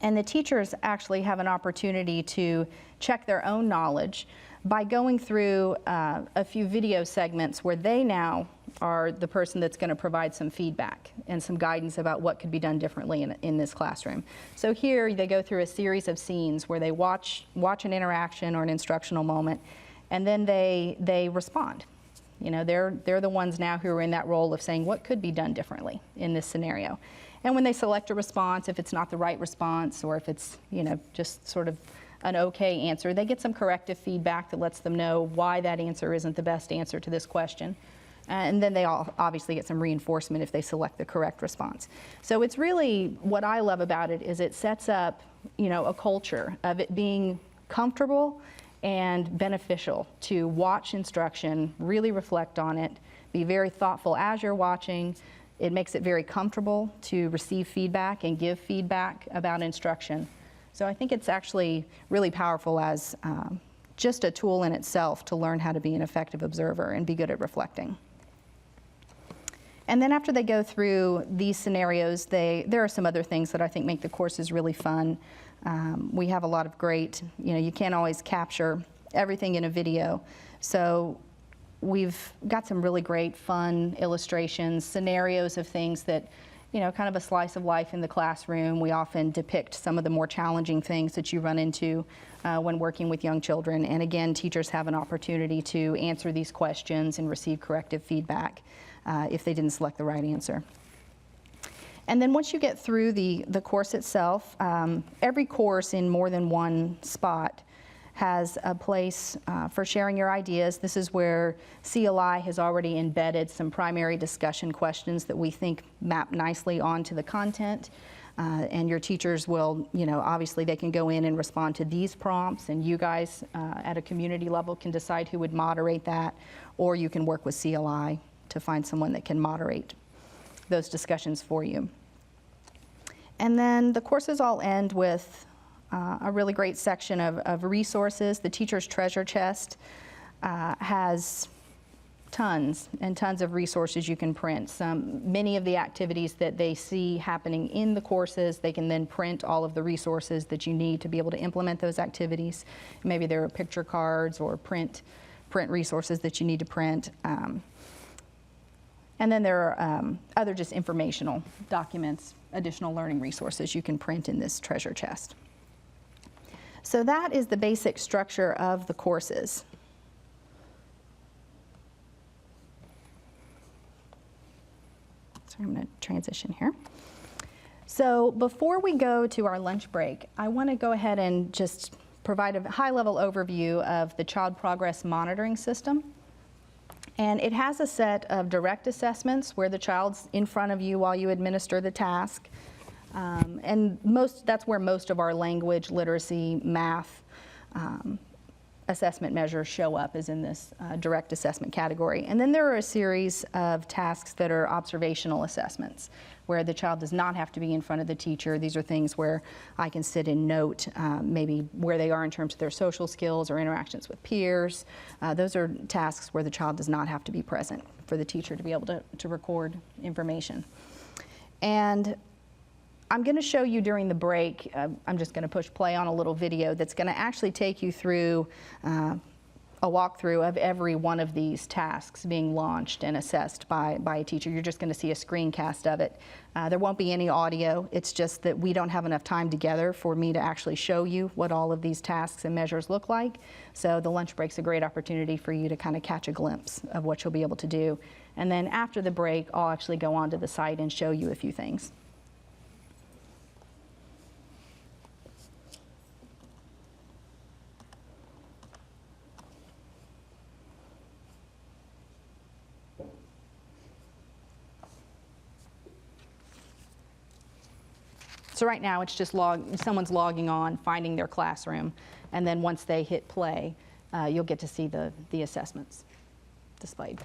And the teachers actually have an opportunity to check their own knowledge by going through a few video segments where they now are the person that's going to provide some feedback and some guidance about what could be done differently in this classroom. So here they go through a series of scenes where they watch an interaction or an instructional moment, and then they respond. They're the ones now who are in that role of saying what could be done differently in this scenario. And when they select a response, if it's not the right response or if it's just sort of an okay answer, they get some corrective feedback that lets them know why that answer isn't the best answer to this question. And then they all obviously get some reinforcement if they select the correct response. So it's really, what I love about it is it sets up, a culture of it being comfortable and beneficial to watch instruction, really reflect on it, be very thoughtful as you're watching. It makes it very comfortable to receive feedback and give feedback about instruction. So I think it's actually really powerful as just a tool in itself to learn how to be an effective observer and be good at reflecting. And then after they go through these scenarios, there are some other things that I think make the courses really fun. We have a lot of great, you can't always capture everything in a video. So we've got some really great fun illustrations, scenarios of things that, kind of a slice of life in the classroom. We often depict some of the more challenging things that you run into when working with young children. And again, teachers have an opportunity to answer these questions and receive corrective feedback if they didn't select the right answer. And then once you get through the course itself, every course in more than one spot has a place for sharing your ideas. This is where CLI has already embedded some primary discussion questions that we think map nicely onto the content. And your teachers will, obviously they can go in and respond to these prompts, and you guys at a community level can decide who would moderate that, or you can work with CLI to find someone that can moderate those discussions for you. And then the courses all end with a really great section of resources. The teacher's treasure chest has tons and tons of resources you can print. Many of the activities that they see happening in the courses, they can then print all of the resources that you need to be able to implement those activities. Maybe there are picture cards or print resources that you need to print. And then there are other just informational documents, additional learning resources you can print in this treasure chest. So that is the basic structure of the courses. So I'm going to transition here. So before we go to our lunch break, I want to go ahead and just provide a high-level overview of the Child Progress Monitoring System. And it has a set of direct assessments where the child's in front of you while you administer the task. And that's where most of our language, literacy, math assessment measures show up, is in this direct assessment category. And then there are a series of tasks that are observational assessments, where the child does not have to be in front of the teacher. These are things where I can sit and note maybe where they are in terms of their social skills or interactions with peers. Those are tasks where the child does not have to be present for the teacher to be able to record information. And I'm going to show you during the break, I'm just going to push play on a little video that's going to actually take you through a walkthrough of every one of these tasks being launched and assessed by a teacher. You're just going to see a screencast of it. There won't be any audio. It's just that we don't have enough time together for me to actually show you what all of these tasks and measures look like. So the lunch break's a great opportunity for you to kind of catch a glimpse of what you'll be able to do. And then after the break, I'll actually go onto the site and show you a few things. So right now it's just someone's logging on, finding their classroom, and then once they hit play, you'll get to see the assessments displayed.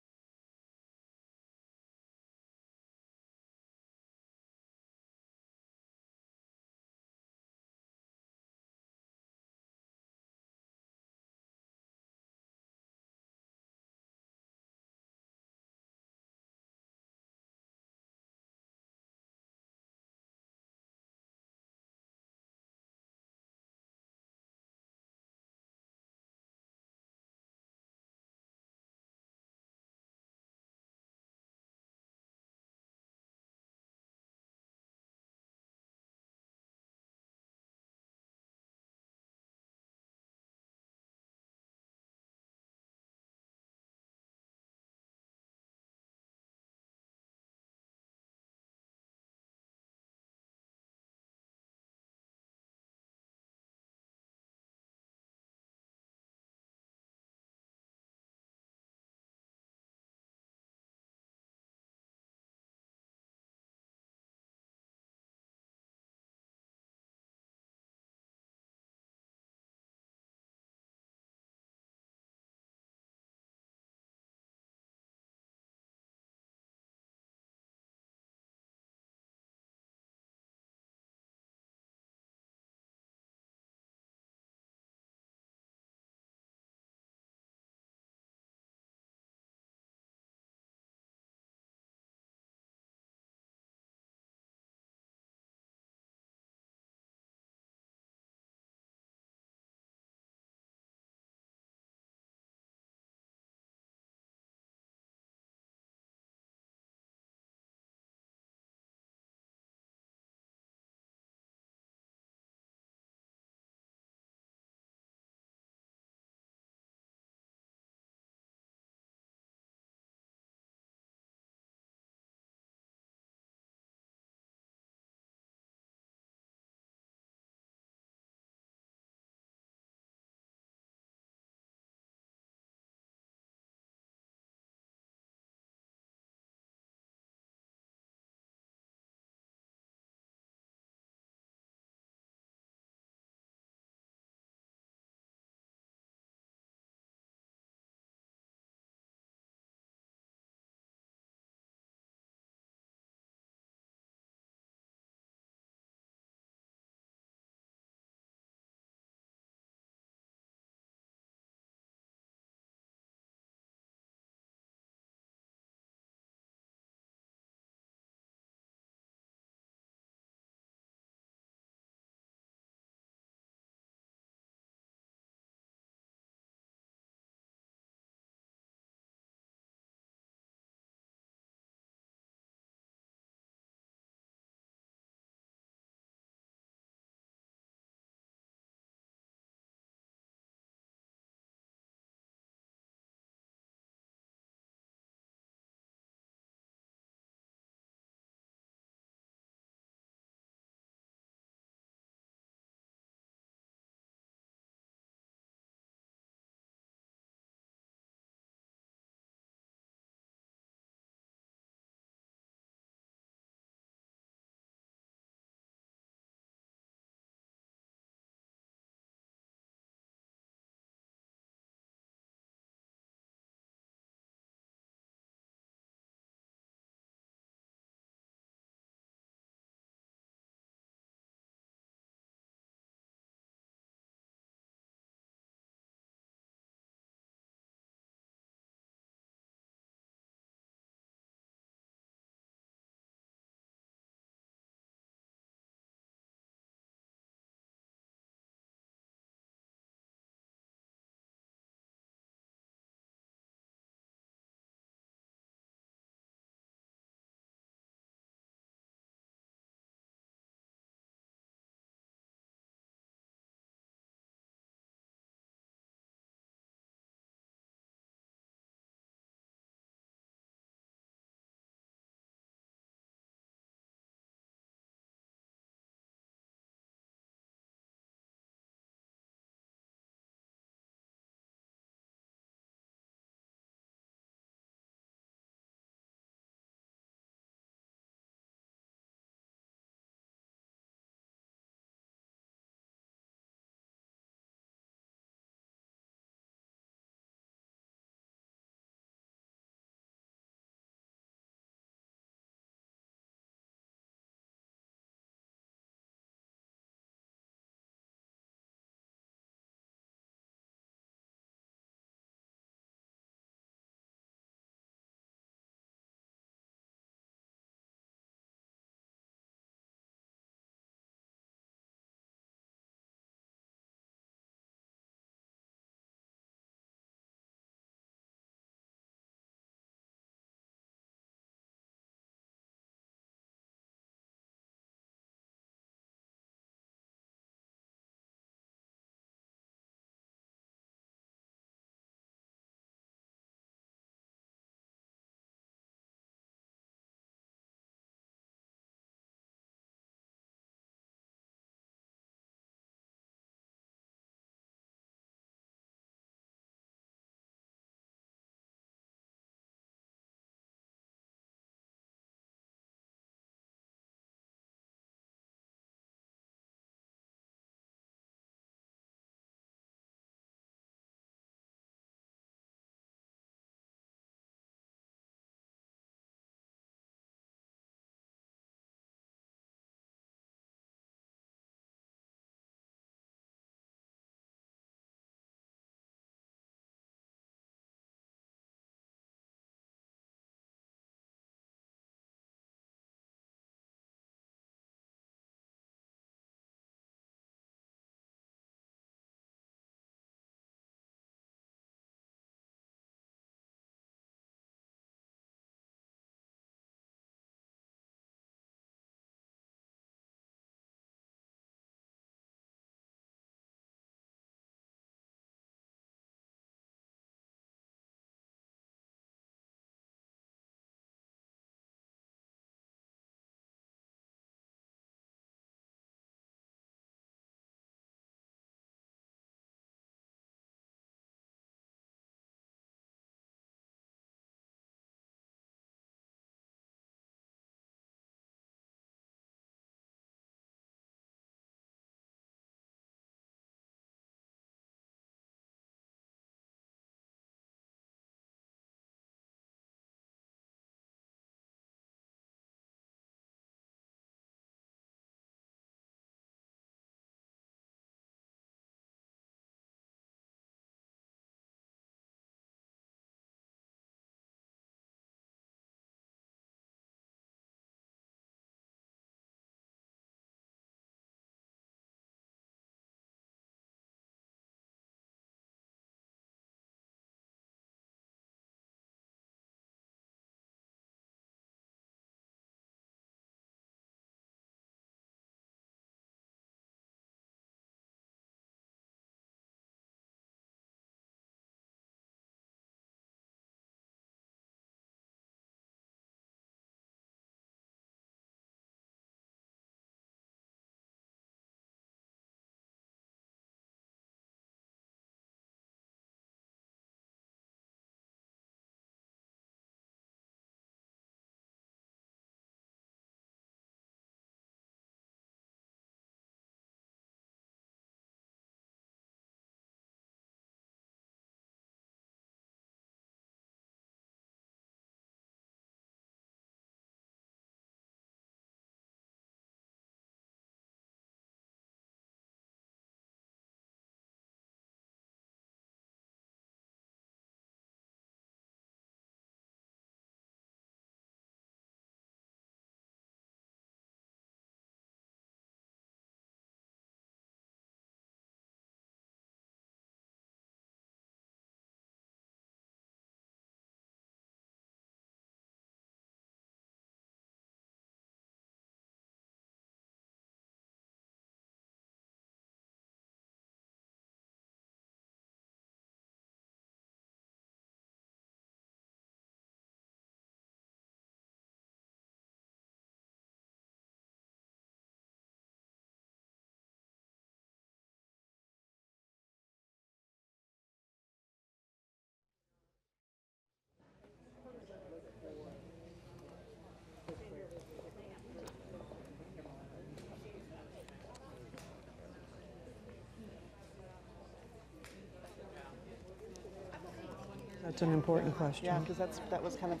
That's an important question. Yeah, because that was kind of.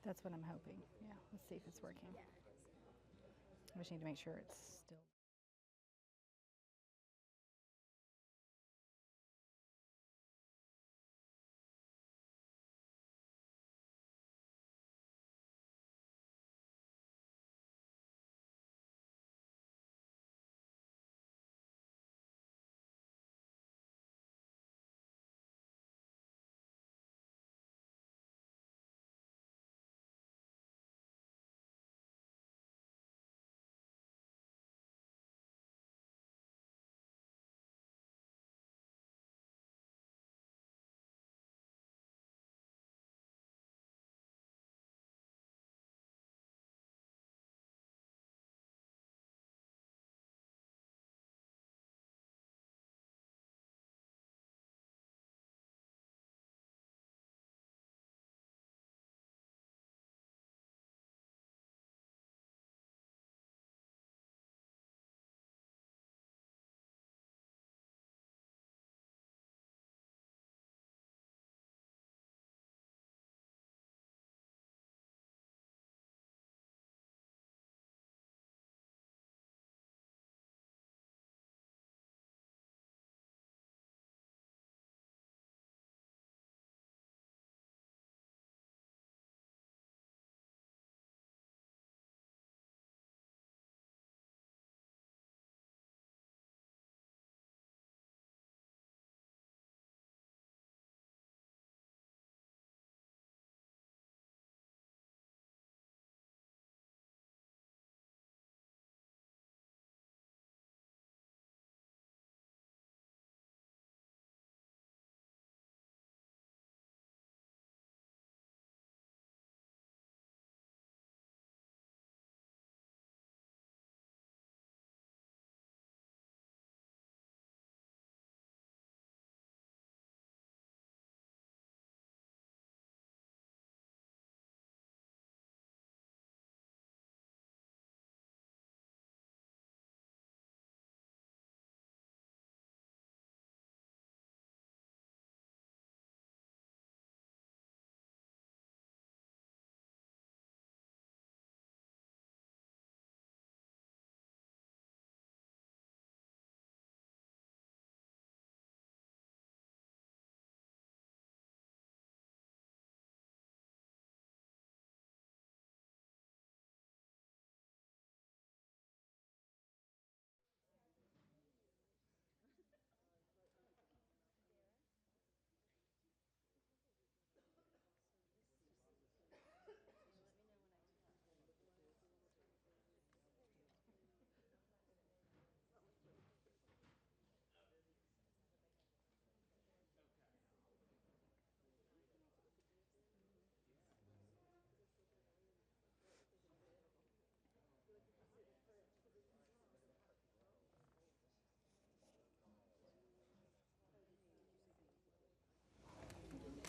That's what I'm hoping. Yeah, let's see if it's working. I just need to make sure it's still.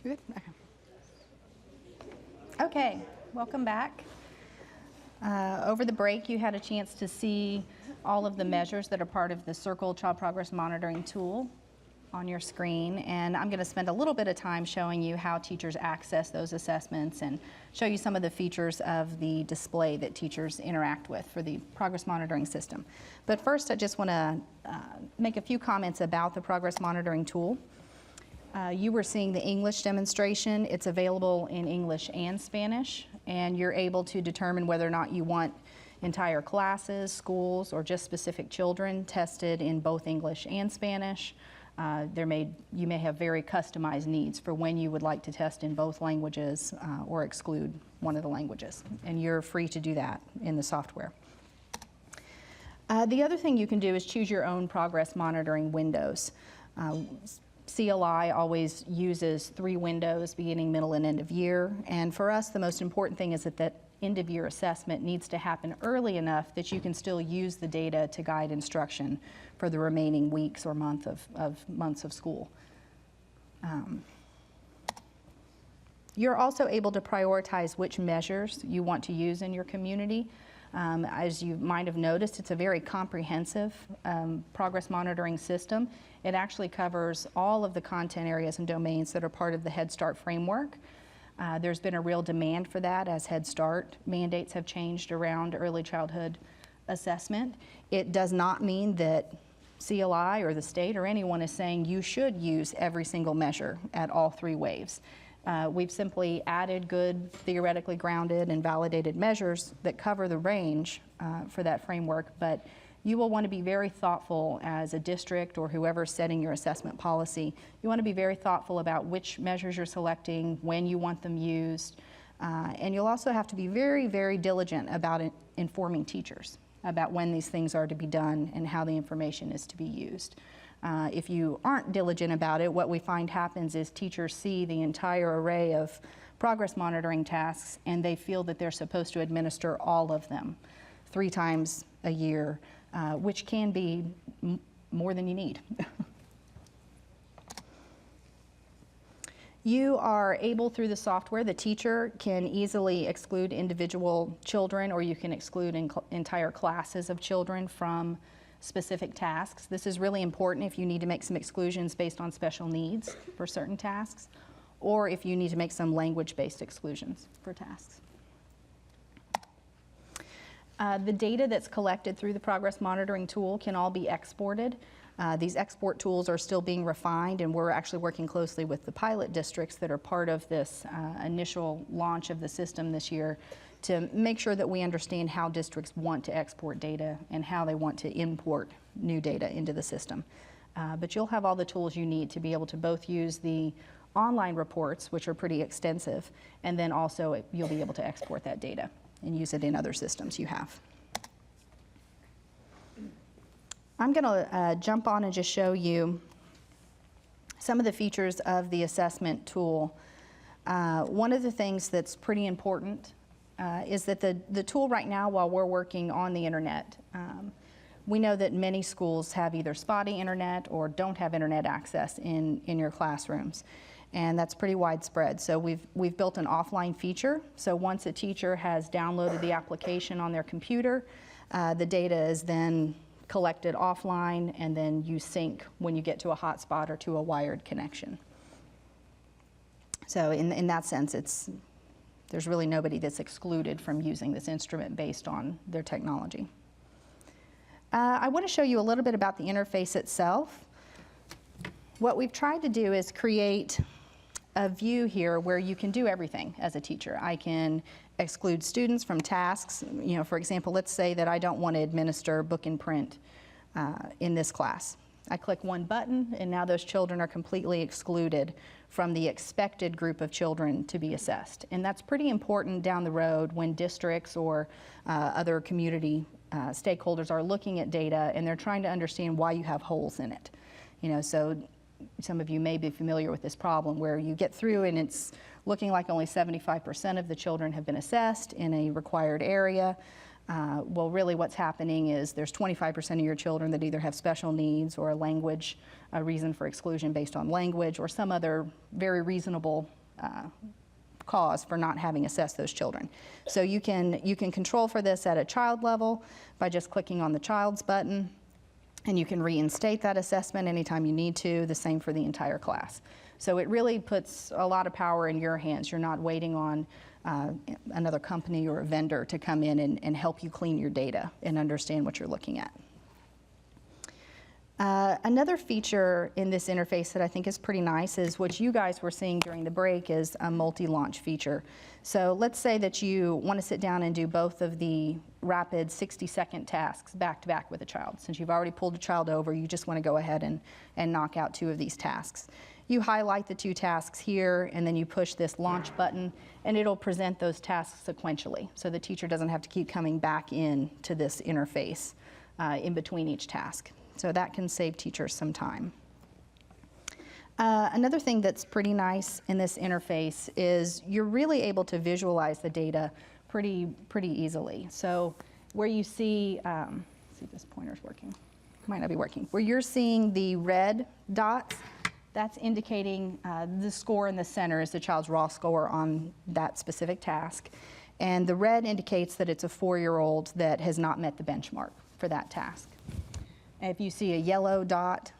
Good. Okay, welcome back. Over the break, you had a chance to see all of the measures that are part of the Circle Child Progress Monitoring tool on your screen, and I'm going to spend a little bit of time showing you how teachers access those assessments and show you some of the features of the display that teachers interact with for the progress monitoring system. But first, I just want to make a few comments about the progress monitoring tool. You were seeing the English demonstration. It's available in English and Spanish, and you're able to determine whether or not you want entire classes, schools, or just specific children tested in both English and Spanish. You may have very customized needs for when you would like to test in both languages or exclude one of the languages, and you're free to do that in the software. The other thing you can do is choose your own progress monitoring windows. CLI always uses 3 windows, beginning, middle, and end of year. And for us, the most important thing is that end of year assessment needs to happen early enough that you can still use the data to guide instruction for the remaining weeks or months of school. You're also able to prioritize which measures you want to use in your community. As you might have noticed, it's a very comprehensive progress monitoring system. It actually covers all of the content areas and domains that are part of the Head Start framework. There's been a real demand for that as Head Start mandates have changed around early childhood assessment. It does not mean that CLI or the state or anyone is saying you should use every single measure at all 3 waves. We've simply added good, theoretically grounded and validated measures that cover the range for that framework, but you will want to be very thoughtful as a district or whoever's setting your assessment policy. You want to be very thoughtful about which measures you're selecting, when you want them used, and you'll also have to be very, very diligent about informing teachers about when these things are to be done and how the information is to be used. If you aren't diligent about it, what we find happens is teachers see the entire array of progress monitoring tasks and they feel that they're supposed to administer all of them 3 times a year, which can be more than you need. You are able, through the software, the teacher can easily exclude individual children, or you can exclude entire classes of children from specific tasks. This is really important if you need to make some exclusions based on special needs for certain tasks, or if you need to make some language-based exclusions for tasks. The data that's collected through the progress monitoring tool can all be exported. These export tools are still being refined, and we're actually working closely with the pilot districts that are part of this initial launch of the system this year to make sure that we understand how districts want to export data and how they want to import new data into the system. But you'll have all the tools you need to be able to both use the online reports, which are pretty extensive, and then also you'll be able to export that data and use it in other systems you have. I'm going to jump on and just show you some of the features of the assessment tool. One of the things that's pretty important is that the tool right now, while we're working on the internet, we know that many schools have either spotty internet or don't have internet access in your classrooms. And that's pretty widespread. So we've built an offline feature. So once a teacher has downloaded the application on their computer, the data is then collected offline, and then you sync when you get to a hotspot or to a wired connection. So in that sense, there's really nobody that's excluded from using this instrument based on their technology. I want to show you a little bit about the interface itself. What we've tried to do is create a view here where you can do everything as a teacher. I can exclude students from tasks. You know, for example, let's say that I don't want to administer book and print in this class. I click one button, and now those children are completely excluded from the expected group of children to be assessed. And that's pretty important down the road when districts or other community stakeholders are looking at data and they're trying to understand why you have holes in it. You know, so some of you may be familiar with this problem where you get through and it's looking like only 75% of the children have been assessed in a required area. Well, really what's happening is there's 25% of your children that either have special needs or a reason for exclusion based on language or some other very reasonable cause for not having assessed those children. So you can control for this at a child level by just clicking on the child's button, and you can reinstate that assessment anytime you need to, the same for the entire class. So it really puts a lot of power in your hands. You're not waiting on another company or a vendor to come in and help you clean your data and understand what you're looking at. Another feature in this interface that I think is pretty nice is what you guys were seeing during the break is a multi-launch feature. So let's say that you want to sit down and do both of the rapid 60-second tasks back to back with a child. Since you've already pulled a child over, you just want to go ahead and knock out 2 of these tasks. You highlight the 2 tasks here, and then you push this launch button, and it'll present those tasks sequentially. So the teacher doesn't have to keep coming back in to this interface in between each task. So that can save teachers some time. Another thing that's pretty nice in this interface is you're really able to visualize the data pretty easily. So where you see, let's see if this pointer's working. Might not be working. Where you're seeing the red dots, that's indicating the score in the center is the child's raw score on that specific task. And the red indicates that it's a 4-year-old that has not met the benchmark for that task. If you see a yellow dot,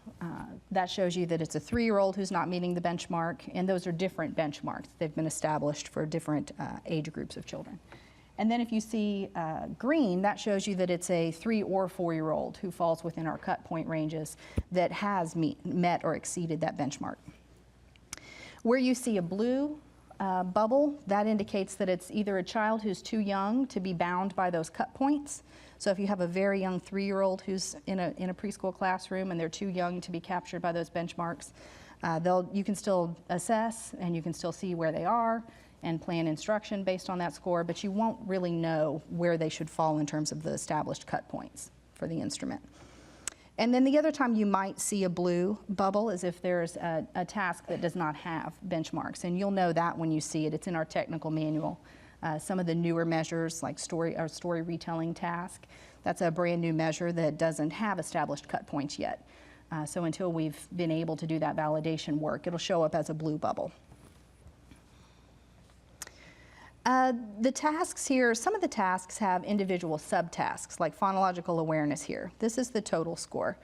that shows you that it's a 3-year-old who's not meeting the benchmark, and those are different benchmarks. They've been established for different age groups of children. And then if you see green, that shows you that it's a 3 or 4-year-old who falls within our cut point ranges that has met or exceeded that benchmark. Where you see a blue bubble, that indicates that it's either a child who's too young to be bound by those cut points. So if you have a very young 3-year-old who's in a preschool classroom and they're too young to be captured by those benchmarks, you can still assess and you can still see where they are and plan instruction based on that score, but you won't really know where they should fall in terms of the established cut points for the instrument. And then the other time you might see a blue bubble is if there's a task that does not have benchmarks, and you'll know that when you see it. It's in our technical manual. Some of the newer measures like story retelling task, that's a brand new measure that doesn't have established cut points yet. So until we've been able to do that validation work, it'll show up as a blue bubble. The tasks here, some of the tasks have individual subtasks, like phonological awareness here. This is the total score.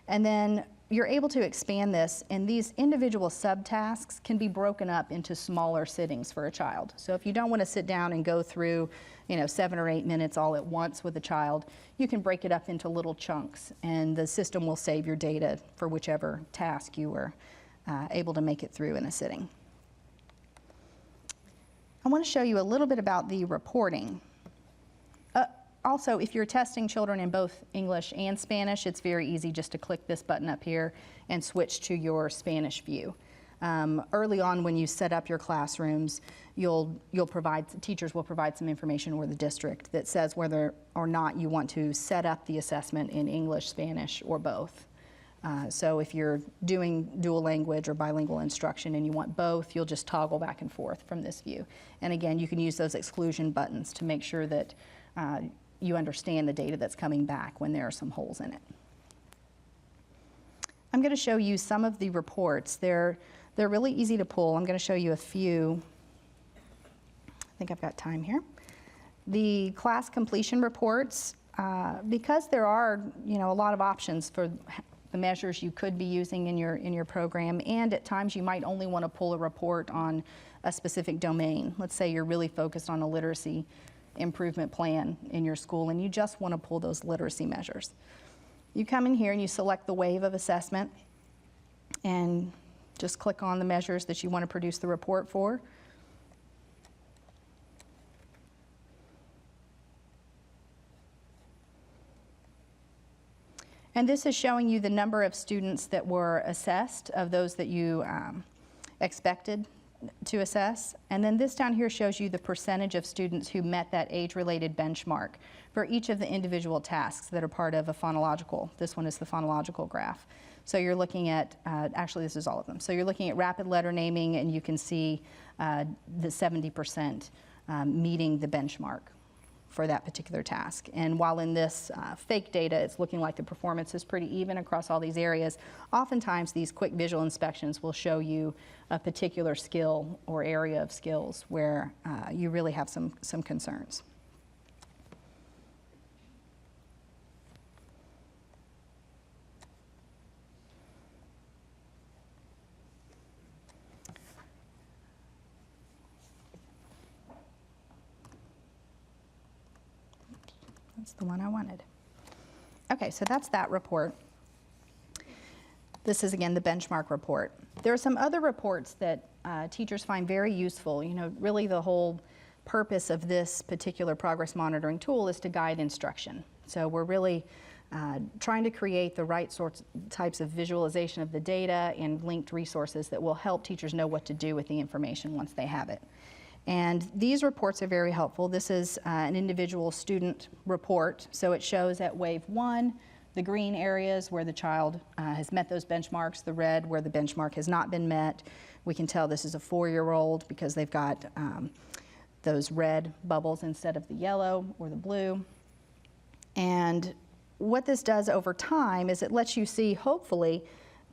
And then you're able to expand this, and these individual subtasks can be broken up into smaller sittings for a child. So if you don't want to sit down and go through, 7 or 8 minutes all at once with a child, you can break it up into little chunks, and the system will save your data for whichever task you were able to make it through in a sitting. I want to show you a little bit about the reporting. Also, if you're testing children in both English and Spanish, it's very easy just to click this button up here and switch to your Spanish view. Early on when you set up your classrooms, teachers will provide some information, or the district, that says whether or not you want to set up the assessment in English, Spanish, or both. So if you're doing dual language or bilingual instruction and you want both, you'll just toggle back and forth from this view. And again, you can use those exclusion buttons to make sure that you understand the data that's coming back when there are some holes in it. I'm going to show you some of the reports. They're really easy to pull. I'm going to show you a few. I think I've got time here. The class completion reports, because there are a lot of options for the measures you could be using in your program, and at times you might only want to pull a report on a specific domain. Let's say you're really focused on a literacy improvement plan in your school and you just want to pull those literacy measures. You come in here and you select the wave of assessment and just click on the measures that you want to produce the report for. And this is showing you the number of students that were assessed, of those that you expected to assess. And then this down here shows you the percentage of students who met that age-related benchmark for each of the individual tasks that are part of a phonological. This one is the phonological graph. So you're looking at, actually this is all of them. So you're looking at rapid letter naming, and you can see the 70% meeting the benchmark for that particular task. And while in this fake data, it's looking like the performance is pretty even across all these areas, oftentimes these quick visual inspections will show you a particular skill or area of skills where you really have some concerns. That's the one I wanted. Okay, so that's that report. This is, again, the benchmark report. There are some other reports that teachers find very useful. Really the whole purpose of this particular progress monitoring tool is to guide instruction. So we're really trying to create the right types of visualization of the data and linked resources that will help teachers know what to do with the information once they have it. And these reports are very helpful. This is an individual student report. So it shows at wave 1, the green areas where the child has met those benchmarks, the red where the benchmark has not been met. We can tell this is a 4-year-old because they've got those red bubbles instead of the yellow or the blue. And what this does over time is it lets you see, hopefully,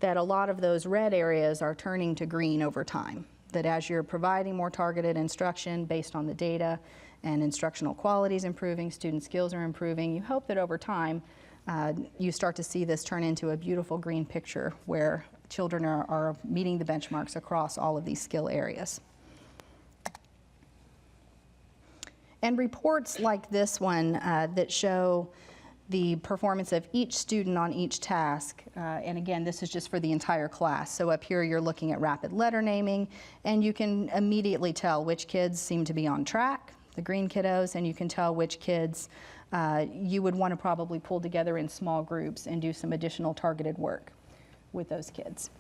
that a lot of those red areas are turning to green over time. That as you're providing more targeted instruction based on the data and instructional quality is improving, student skills are improving, you hope that over time you start to see this turn into a beautiful green picture where children are meeting the benchmarks across all of these skill areas. And reports like this one that show the performance of each student on each task, and again, this is just for the entire class. So up here you're looking at rapid letter naming, and you can immediately tell which kids seem to be on track, the green kiddos, and you can tell which kids you would want to probably pull together in small groups and do some additional targeted work with those kids.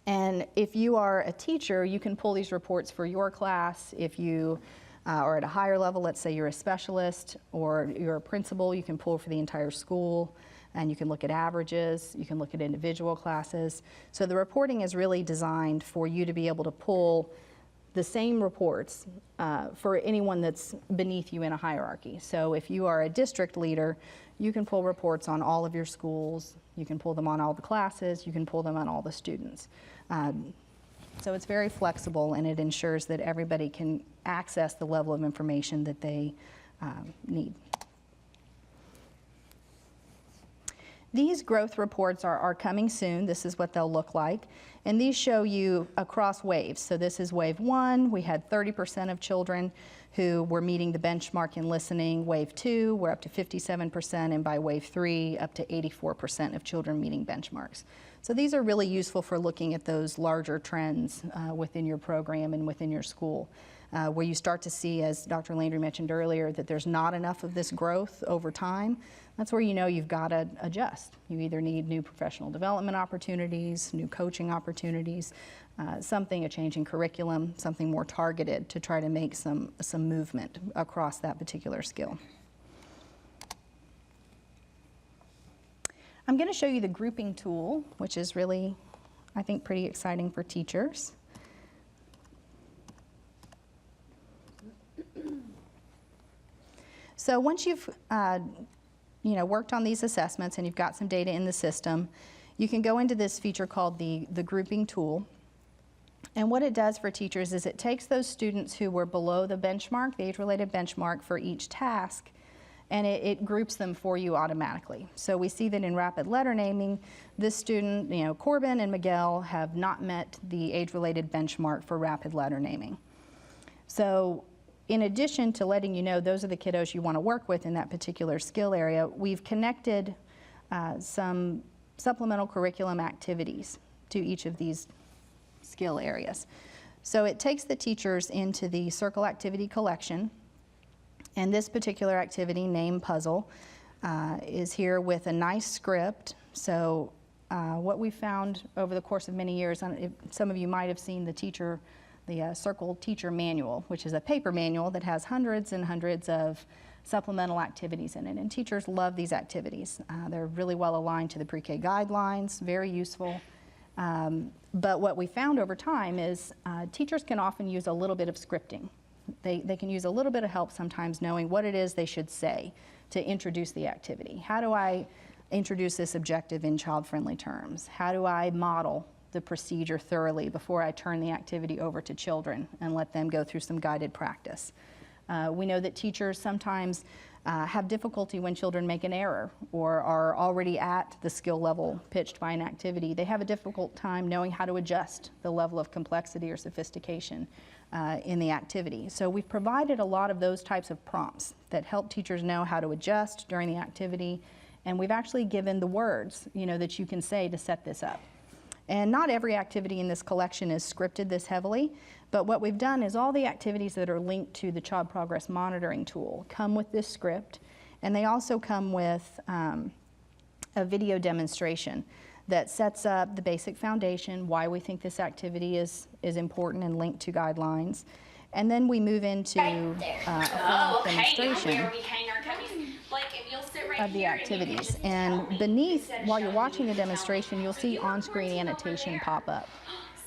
And if you are a teacher, you can pull these reports for your class. If you or at a higher level, let's say you're a specialist or you're a principal, you can pull for the entire school, and you can look at averages, you can look at individual classes. So the reporting is really designed for you to be able to pull the same reports for anyone that's beneath you in a hierarchy. So if you are a district leader, you can pull reports on all of your schools, you can pull them on all the classes, you can pull them on all the students. So it's very flexible, and it ensures that everybody can access the level of information that they need. These growth reports are coming soon. This is what they'll look like. And these show you across waves. So this is wave 1. We had 30% of children who were meeting the benchmark in listening. Wave 2, we're up to 57%, and by wave 3, up to 84% of children meeting benchmarks. So these are really useful for looking at those larger trends within your program and within your school, where you start to see, as Dr. Landry mentioned earlier, that there's not enough of this growth over time. That's where you know you've got to adjust. You either need new professional development opportunities, new coaching opportunities, a change in curriculum, something more targeted to try to make some movement across that particular skill. I'm going to show you the grouping tool, which is really, I think, pretty exciting for teachers. So once you've worked on these assessments and you've got some data in the system, you can go into this feature called the grouping tool. And what it does for teachers is it takes those students who were below the benchmark, the age-related benchmark for each task, and it groups them for you automatically. So we see that in rapid letter naming, this student, Corbin and Miguel, have not met the age-related benchmark for rapid letter naming. So in addition to letting you know those are the kiddos you want to work with in that particular skill area, we've connected some supplemental curriculum activities to each of these skill areas. So it takes the teachers into the Circle activity collection, and this particular activity, Name Puzzle, is here with a nice script. So what we found over the course of many years, some of you might have seen the Circle Teacher Manual, which is a paper manual that has hundreds and hundreds of supplemental activities in it, and teachers love these activities. They're really well aligned to the pre-K guidelines, very useful. But what we found over time is teachers can often use a little bit of scripting. They can use a little bit of help sometimes knowing what it is they should say to introduce the activity. How do I introduce this objective in child-friendly terms? How do I model the procedure thoroughly before I turn the activity over to children and let them go through some guided practice? We know that teachers sometimes have difficulty when children make an error or are already at the skill level pitched by an activity. They have a difficult time knowing how to adjust the level of complexity or sophistication in the activity. So we've provided a lot of those types of prompts that help teachers know how to adjust during the activity, and we've actually given the words that you can say to set this up. And not every activity in this collection is scripted this heavily, but what we've done is all the activities that are linked to the Child Progress Monitoring tool come with this script, and they also come with a video demonstration that sets up the basic foundation, why we think this activity is important and linked to guidelines. And then we move into a full demonstration of the activities. And beneath, while you're watching the demonstration, you'll see on-screen annotation pop up.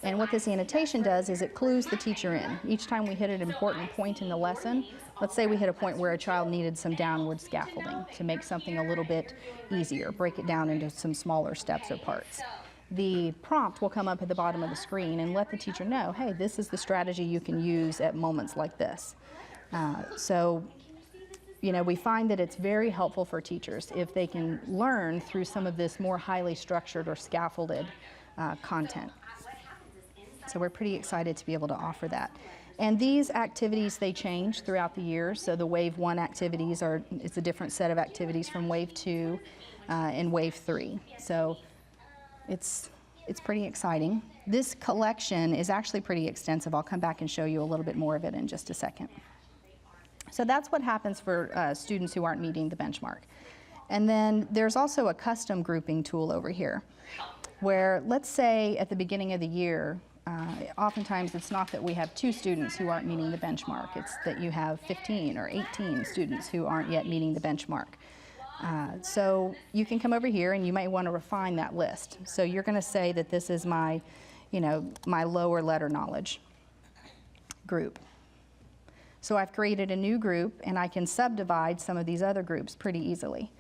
And what this annotation does is it clues the teacher in. Each time we hit an important point in the lesson, let's say we hit a point where a child needed some downward scaffolding to make something a little bit easier, break it down into some smaller steps or parts. The prompt will come up at the bottom of the screen and let the teacher know, hey, this is the strategy you can use at moments like this. So, you know, we find that it's very helpful for teachers if they can learn through some of this more highly structured or scaffolded content. So we're pretty excited to be able to offer that. And these activities, they change throughout the year. So the Wave 1 activities it's a different set of activities from Wave 2 and Wave 3. So it's pretty exciting. This collection is actually pretty extensive. I'll come back and show you a little bit more of it in just a second. So that's what happens for students who aren't meeting the benchmark. And then there's also a custom grouping tool over here, where let's say at the beginning of the year, oftentimes it's not that we have 2 students who aren't meeting the benchmark, it's that you have 15 or 18 students who aren't yet meeting the benchmark. So you can come over here and you might want to refine that list. So you're going to say that this is my, my lower letter knowledge group. So I've created a new group and I can subdivide some of these other groups pretty easily.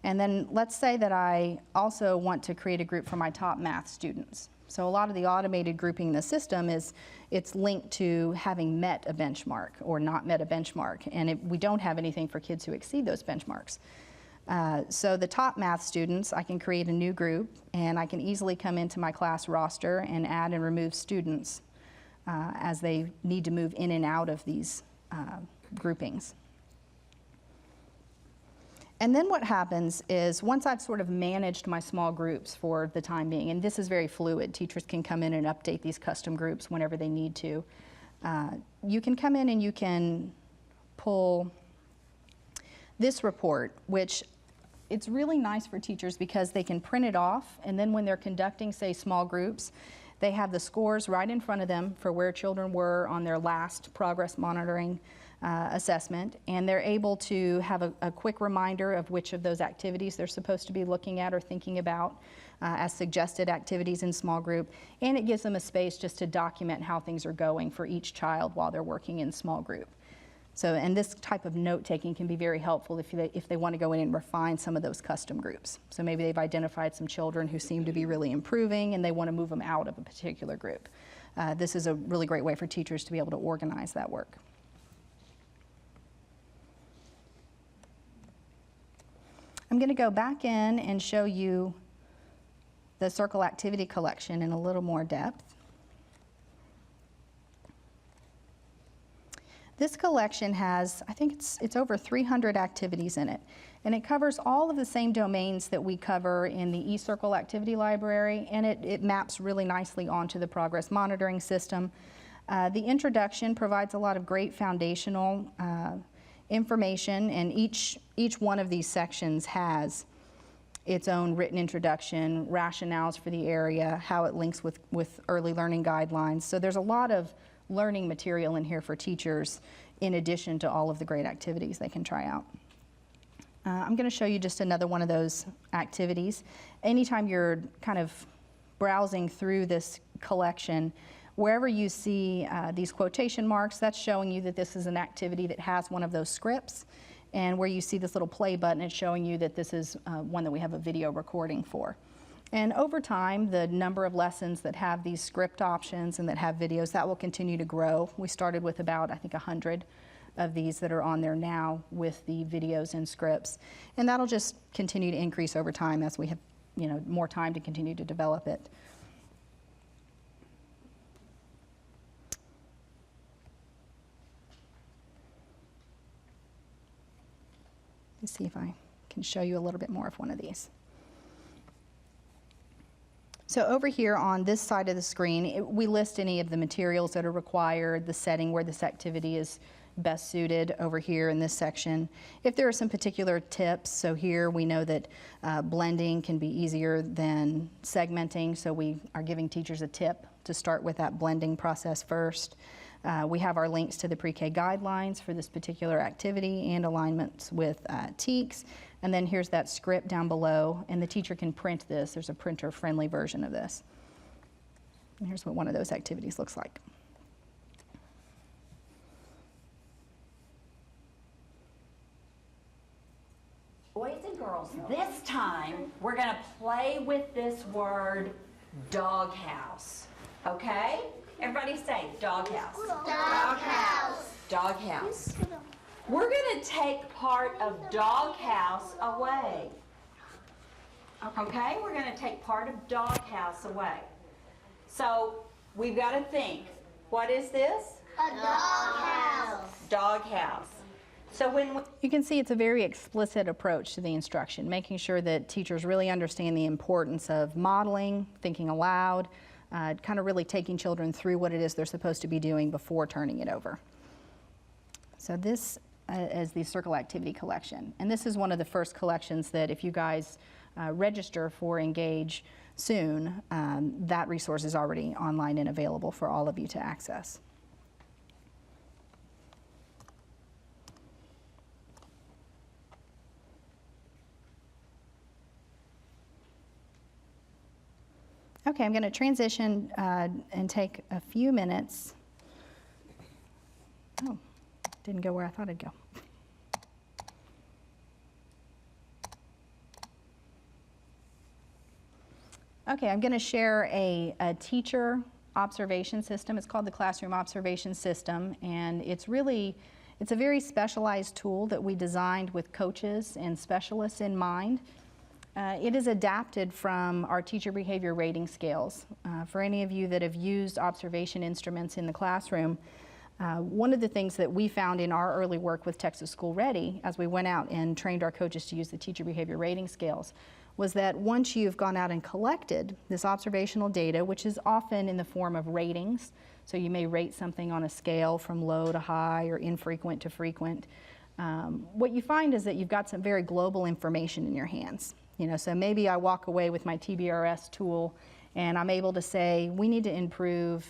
And then let's say that I also want to create a group for my top math students. So a lot of the automated grouping in the system it's linked to having met a benchmark or not met a benchmark. And we don't have anything for kids who exceed those benchmarks. So the top math students, I can create a new group and I can easily come into my class roster and add and remove students as they need to move in and out of these groupings. And then what happens is once I've sort of managed my small groups for the time being, and this is very fluid, teachers can come in and update these custom groups whenever they need to. You can come in and you can pull this report, which it's really nice for teachers because they can print it off, and then when they're conducting, say, small groups, they have the scores right in front of them for where children were on their last progress monitoring assessment, and they're able to have a quick reminder of which of those activities they're supposed to be looking at or thinking about as suggested activities in small group, and it gives them a space just to document how things are going for each child while they're working in small group. So, and this type of note-taking can be very helpful if they want to go in and refine some of those custom groups. So maybe they've identified some children who seem to be really improving and they want to move them out of a particular group. This is a really great way for teachers to be able to organize that work. I'm going to go back in and show you the Circle activity collection in a little more depth. This collection has, I think it's over 300 activities in it, and it covers all of the same domains that we cover in the eCircle activity library, and it maps really nicely onto the progress monitoring system. The introduction provides a lot of great foundational information, and each one of these sections has its own written introduction, rationales for the area, how it links with early learning guidelines. So there's a lot of learning material in here for teachers in addition to all of the great activities they can try out. I'm going to show you just another one of those activities. Anytime you're kind of browsing through this collection, wherever you see these quotation marks, that's showing you that this is an activity that has one of those scripts. And where you see this little play button, it's showing you that this is one that we have a video recording for. And over time, the number of lessons that have these script options and that have videos, that will continue to grow. We started with about, I think, 100 of these that are on there now with the videos and scripts. And that'll just continue to increase over time as we have, more time to continue to develop it. Let's see if I can show you a little bit more of one of these. So over here on this side of the screen, we list any of the materials that are required, the setting where this activity is best suited over here in this section. If there are some particular tips, so here we know that blending can be easier than segmenting, so we are giving teachers a tip to start with that blending process first. We have our links to the pre-K guidelines for this particular activity and alignments with TEKS. And then here's that script down below, and the teacher can print this. There's a printer-friendly version of this. And here's what one of those activities looks like. Boys and girls, this time we're going to play with this word doghouse. Okay? Everybody say doghouse. Doghouse. Doghouse. We're going to take part of doghouse away. Okay? We're going to take part of doghouse away. So we've got to think, what is this? A doghouse. Doghouse. So when You can see it's a very explicit approach to the instruction, making sure that teachers really understand the importance of modeling, thinking aloud, kind of really taking children through what it is they're supposed to be doing before turning it over. So this is the Circle Activity Collection. And this is one of the first collections that if you guys register for Engage soon, that resource is already online and available for all of you to access. Okay, I'm going to transition and take a few minutes. Oh, didn't go where I thought it'd go. Okay, I'm going to share a teacher observation system. It's called the Classroom Observation System, and it's a very specialized tool that we designed with coaches and specialists in mind. It is adapted from our teacher behavior rating scales. For any of you that have used observation instruments in the classroom, one of the things that we found in our early work with Texas School Ready, as we went out and trained our coaches to use the teacher behavior rating scales, was that once you've gone out and collected this observational data, which is often in the form of ratings, so you may rate something on a scale from low to high or infrequent to frequent, what you find is that you've got some very global information in your hands. You know, so maybe I walk away with my TBRS tool and I'm able to say, we need to improve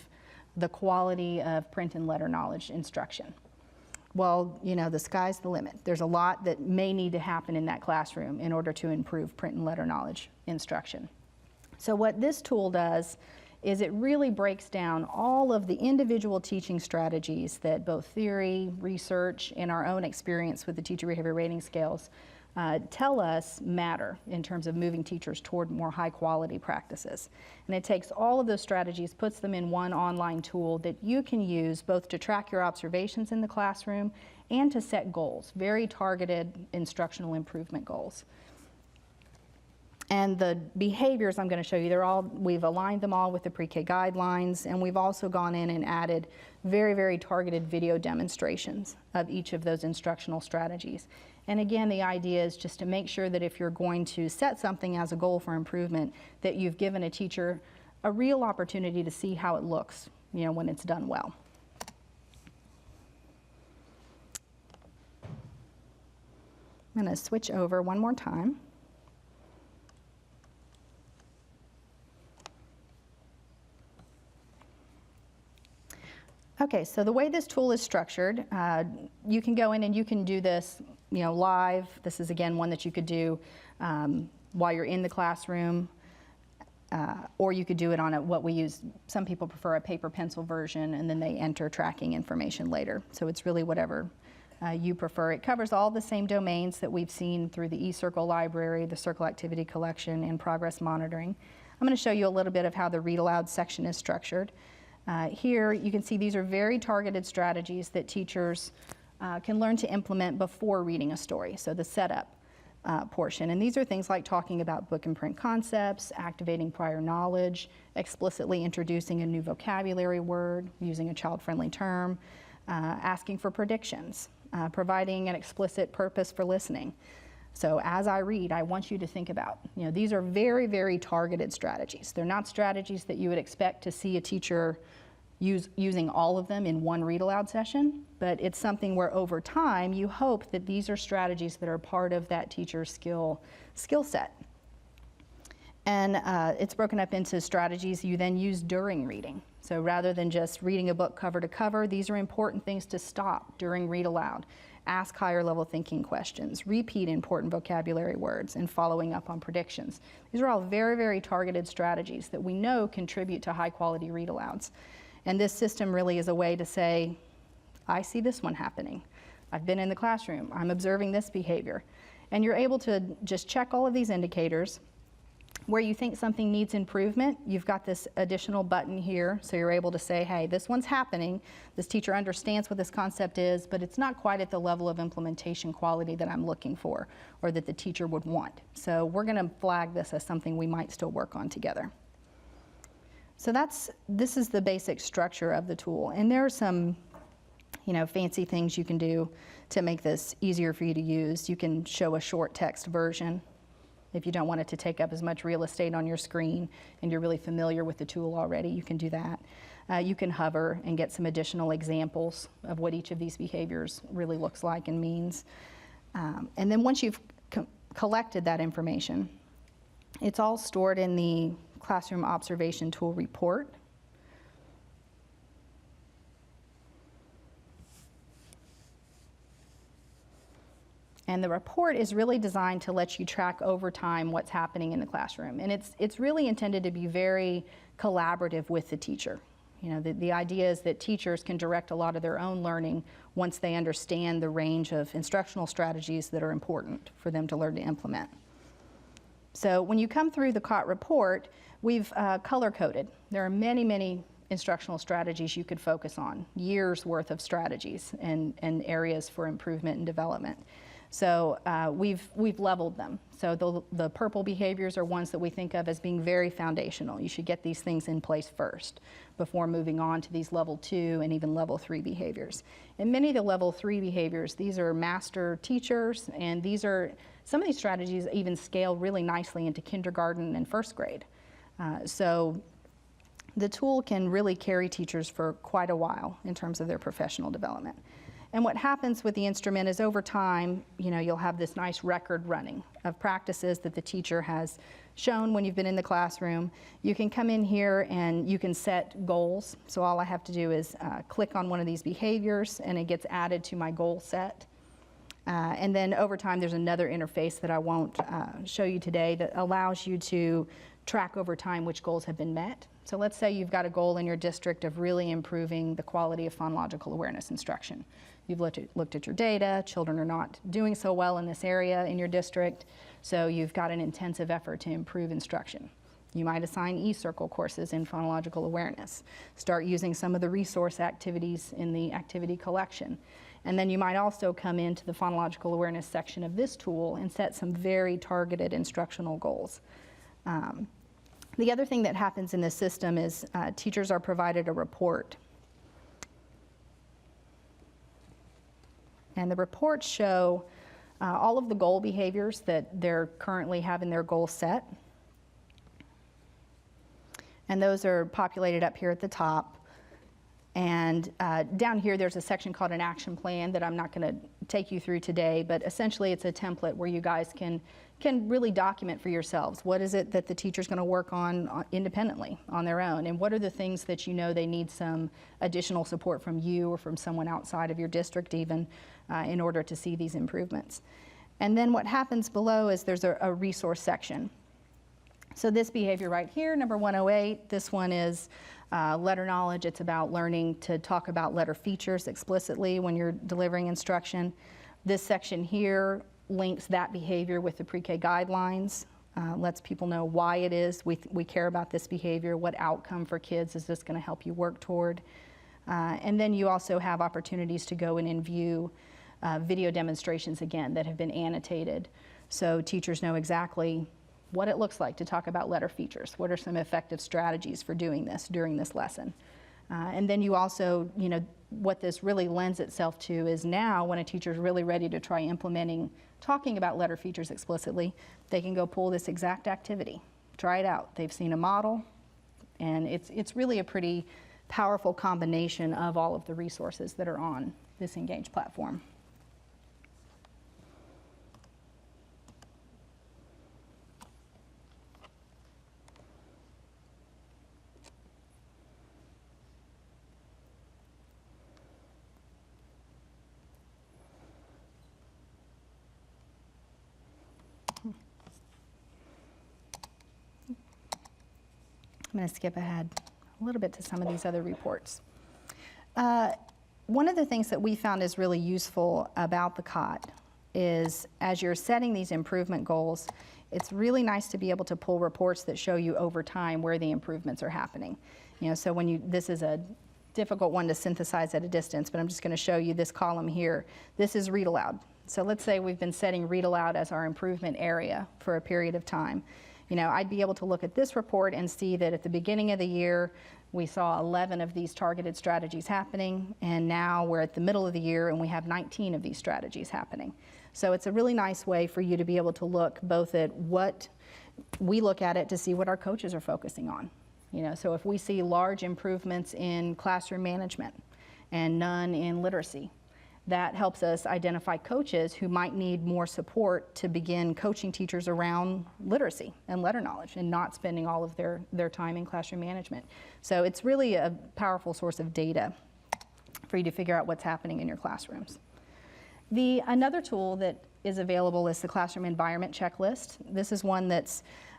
the quality of print and letter knowledge instruction. Well, you know, the sky's the limit. There's a lot that may need to happen in that classroom in order to improve print and letter knowledge instruction. So what this tool does is it really breaks down all of the individual teaching strategies that both theory, research, and our own experience with the teacher behavior rating scales tell us matter in terms of moving teachers toward more high quality practices. And it takes all of those strategies, puts them in one online tool that you can use both to track your observations in the classroom and to set goals, very targeted instructional improvement goals. And the behaviors I'm going to show you, we've aligned them all with the pre-K guidelines, and we've also gone in and added very, very targeted video demonstrations of each of those instructional strategies. And again, the idea is just to make sure that if you're going to set something as a goal for improvement, that you've given a teacher a real opportunity to see how it looks, you know, when it's done well. I'm going to switch over one more time. Okay, so the way this tool is structured, you can go in and you can do this, you know, live. This is again one that you could do while you're in the classroom, or you could do it on what we use. Some people prefer a paper pencil version, and then they enter tracking information later. So it's really whatever you prefer. It covers all the same domains that we've seen through the eCircle library, the Circle Activity Collection, and progress monitoring. I'm going to show you a little bit of how the Read Aloud section is structured. Here you can see these are very targeted strategies that teachers can learn to implement before reading a story, so the setup portion. And these are things like talking about book and print concepts, activating prior knowledge, explicitly introducing a new vocabulary word, using a child-friendly term, asking for predictions, providing an explicit purpose for listening. So as I read, I want you to think about, you know, these are very, very targeted strategies. They're not strategies that you would expect to see a teacher using all of them in one read aloud session, but it's something where over time you hope that these are strategies that are part of that teacher's skill set. And it's broken up into strategies you then use during reading. So rather than just reading a book cover to cover, these are important things to stop during read aloud. Ask higher level thinking questions, repeat important vocabulary words, and following up on predictions. These are all very, very targeted strategies that we know contribute to high quality read alouds. And this system really is a way to say, I see this one happening. I've been in the classroom, I'm observing this behavior. And you're able to just check all of these indicators. Where you think something needs improvement, you've got this additional button here, so you're able to say, hey, this one's happening, this teacher understands what this concept is, but it's not quite at the level of implementation quality that I'm looking for, or that the teacher would want. So we're gonna flag this as something we might still work on together. So this is the basic structure of the tool, and there are some fancy things you can do to make this easier for you to use. You can show a short text version. If you don't want it to take up as much real estate on your screen and you're really familiar with the tool already, you can do that. You can hover and get some additional examples of what each of these behaviors really looks like and means. And then once you've collected that information, it's all stored in the Classroom Observation Tool report. And the report is really designed to let you track over time what's happening in the classroom. And it's really intended to be very collaborative with the teacher. The idea is that teachers can direct a lot of their own learning once they understand the range of instructional strategies that are important for them to learn to implement. So when you come through the COT report, we've color-coded. There are many, many instructional strategies you could focus on, years worth of strategies and areas for improvement and development. So we've leveled them. So the purple behaviors are ones that we think of as being very foundational. You should get these things in place first before moving on to these level 2 and even level 3 behaviors. And many of the level 3 behaviors, these are master teachers, and some of these strategies even scale really nicely into kindergarten and first grade. So the tool can really carry teachers for quite a while in terms of their professional development. And what happens with the instrument is over time, you'll have this nice record running of practices that the teacher has shown when you've been in the classroom. You can come in here and you can set goals. So all I have to do is click on one of these behaviors and it gets added to my goal set. And then over time, there's another interface that I won't show you today that allows you to track over time which goals have been met. So let's say you've got a goal in your district of really improving the quality of phonological awareness instruction. You've looked at your data, children are not doing so well in this area in your district, so you've got an intensive effort to improve instruction. You might assign eCircle courses in phonological awareness, start using some of the resource activities in the activity collection. And then you might also come into the phonological awareness section of this tool and set some very targeted instructional goals. The other thing that happens in this system is teachers are provided a report. And the reports show all of the goal behaviors that they're currently having their goals set. And those are populated up here at the top. And down here there's a section called an action plan that I'm not going to take you through today, but essentially it's a template where you guys can really document for yourselves what is it that the teacher's going to work on independently on their own, and what are the things that they need some additional support from you or from someone outside of your district even in order to see these improvements. And then what happens below is there's a resource section. So this behavior right here, number 108, this one is letter knowledge. It's about learning to talk about letter features explicitly when you're delivering instruction. This section here links that behavior with the pre-K guidelines, lets people know why it is we care about this behavior, what outcome for kids is this going to help you work toward. And then you also have opportunities to go in and view video demonstrations again that have been annotated, so teachers know exactly what it looks like to talk about letter features. What are some effective strategies for doing this during this lesson? And then you also, what this really lends itself to is now when a teacher's really ready to try implementing, talking about letter features explicitly, they can go pull this exact activity, try it out. They've seen a model, and it's really a pretty powerful combination of all of the resources that are on this Engage platform. I'm going to skip ahead a little bit to some of these other reports. One of the things that we found is really useful about the COT is as you're setting these improvement goals, it's really nice to be able to pull reports that show you over time where the improvements are happening. You know, so this is a difficult one to synthesize at a distance, but I'm just going to show you this column here. This is read aloud. So let's say we've been setting read aloud as our improvement area for a period of time. You know, I'd be able to look at this report and see that at the beginning of the year, we saw 11 of these targeted strategies happening, and now we're at the middle of the year and we have 19 of these strategies happening. So it's a really nice way for you to be able to look both at what we look at it to see what our coaches are focusing on. You know, so if we see large improvements in classroom management and none in literacy, that helps us identify coaches who might need more support to begin coaching teachers around literacy and letter knowledge and not spending all of their time in classroom management. So it's really a powerful source of data for you to figure out what's happening in your classrooms. Another tool that is available is the Classroom Environment Checklist. This is one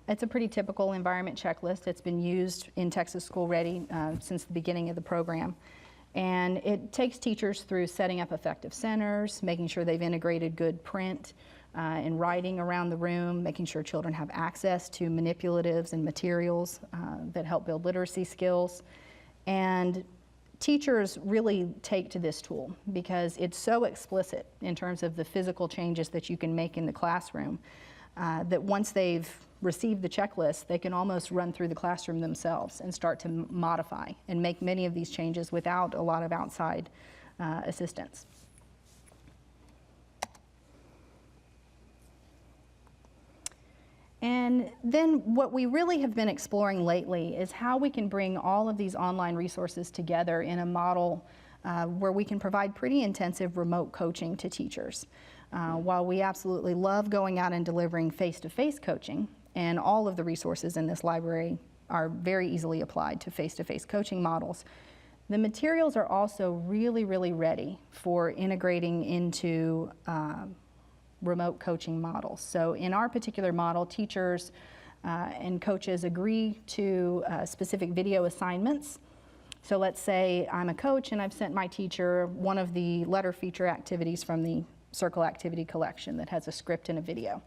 it's a pretty typical environment checklist. It's been used in Texas School Ready since the beginning of the program. And it takes teachers through setting up effective centers, making sure they've integrated good print and writing around the room, making sure children have access to manipulatives and materials that help build literacy skills. And teachers really take to this tool because it's so explicit in terms of the physical changes that you can make in the classroom that once they've received the checklist, they can almost run through the classroom themselves and start to modify and make many of these changes without a lot of outside assistance. And then what we really have been exploring lately is how we can bring all of these online resources together in a model where we can provide pretty intensive remote coaching to teachers. While we absolutely love going out and delivering face-to-face coaching, and all of the resources in this library are very easily applied to face-to-face coaching models, the materials are also really, really ready for integrating into remote coaching models. So in our particular model, teachers and coaches agree to specific video assignments. So let's say I'm a coach and I've sent my teacher one of the letter feature activities from the Circle Activity Collection that has a script and a video.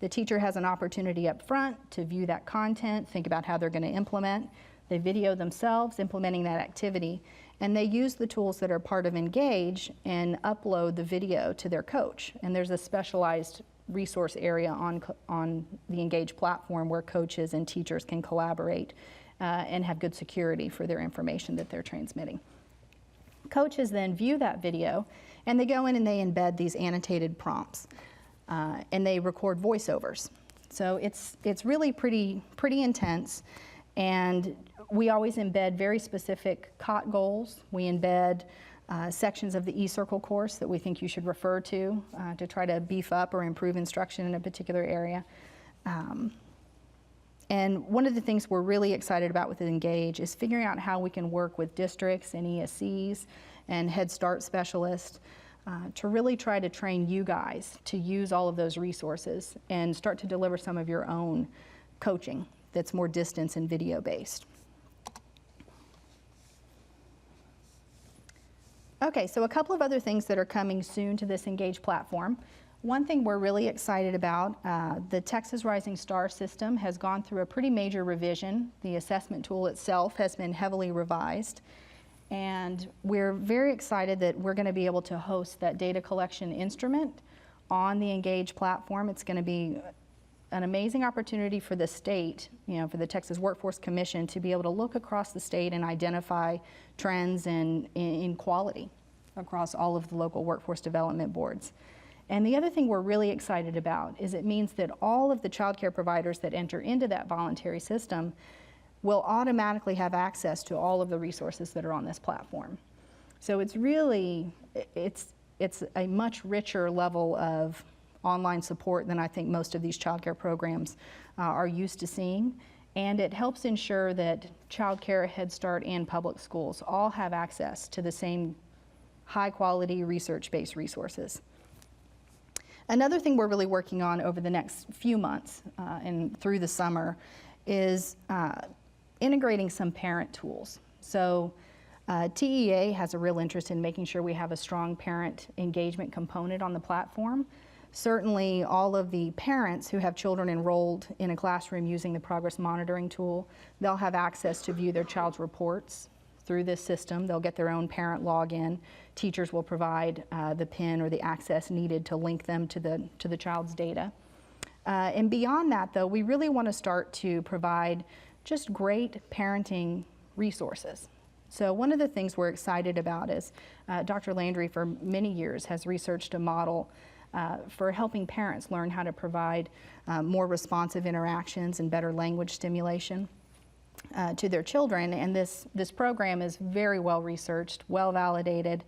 The teacher has an opportunity up front to view that content, think about how they're going to implement. They video themselves implementing that activity, and they use the tools that are part of Engage and upload the video to their coach. And there's a specialized resource area on the Engage platform where coaches and teachers can collaborate and have good security for their information that they're transmitting. Coaches then view that video, and they go in and they embed these annotated prompts. And they record voiceovers. So it's really pretty intense, and we always embed very specific COT goals. We embed sections of the eCircle course that we think you should refer to try to beef up or improve instruction in a particular area. And one of the things we're really excited about with Engage is figuring out how we can work with districts and ESCs and Head Start specialists to really try to train you guys to use all of those resources and start to deliver some of your own coaching that's more distance and video based. Okay, so a couple of other things that are coming soon to this Engage platform. One thing we're really excited about, the Texas Rising Star system has gone through a pretty major revision. The assessment tool itself has been heavily revised. And we're very excited that we're going to be able to host that data collection instrument on the Engage platform. It's going to be an amazing opportunity for the state, for the Texas Workforce Commission to be able to look across the state and identify trends in quality across all of the local workforce development boards. And the other thing we're really excited about is it means that all of the child care providers that enter into that voluntary system will automatically have access to all of the resources that are on this platform. So it's really, it's a much richer level of online support than I think most of these child care programs are used to seeing. And it helps ensure that child care, Head Start, and public schools all have access to the same high quality research-based resources. Another thing we're really working on over the next few months and through the summer is integrating some parent tools. So TEA has a real interest in making sure we have a strong parent engagement component on the platform. Certainly all of the parents who have children enrolled in a classroom using the progress monitoring tool, they'll have access to view their child's reports through this system. They'll get their own parent login. Teachers will provide the PIN or the access needed to link them to the child's data. And beyond that, though, we really want to start to provide just great parenting resources. So one of the things we're excited about is Dr. Landry for many years has researched a model for helping parents learn how to provide more responsive interactions and better language stimulation to their children. And this program is very well researched, well validated,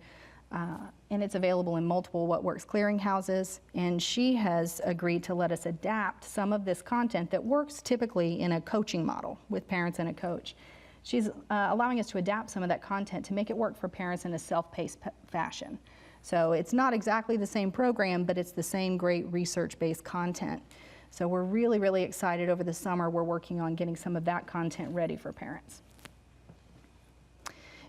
and it's available in multiple What Works clearinghouses. And she has agreed to let us adapt some of this content that works typically in a coaching model with parents and a coach. She's allowing us to adapt some of that content to make it work for parents in a self-paced fashion. So it's not exactly the same program, but it's the same great research-based content. So we're really, really excited. Over the summer, we're working on getting some of that content ready for parents.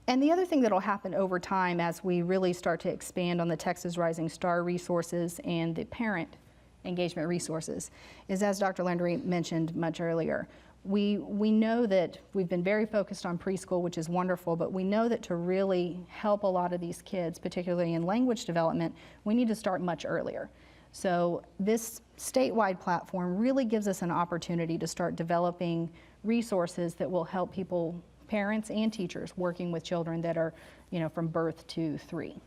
And the other thing that will happen over time as we really start to expand on the Texas Rising Star resources and the parent engagement resources is, as Dr. Landry mentioned much earlier, we know that we've been very focused on preschool, which is wonderful, but we know that to really help a lot of these kids, particularly in language development, we need to start much earlier. So this statewide platform really gives us an opportunity to start developing resources that will help people, parents and teachers, working with children that are, from birth to 3.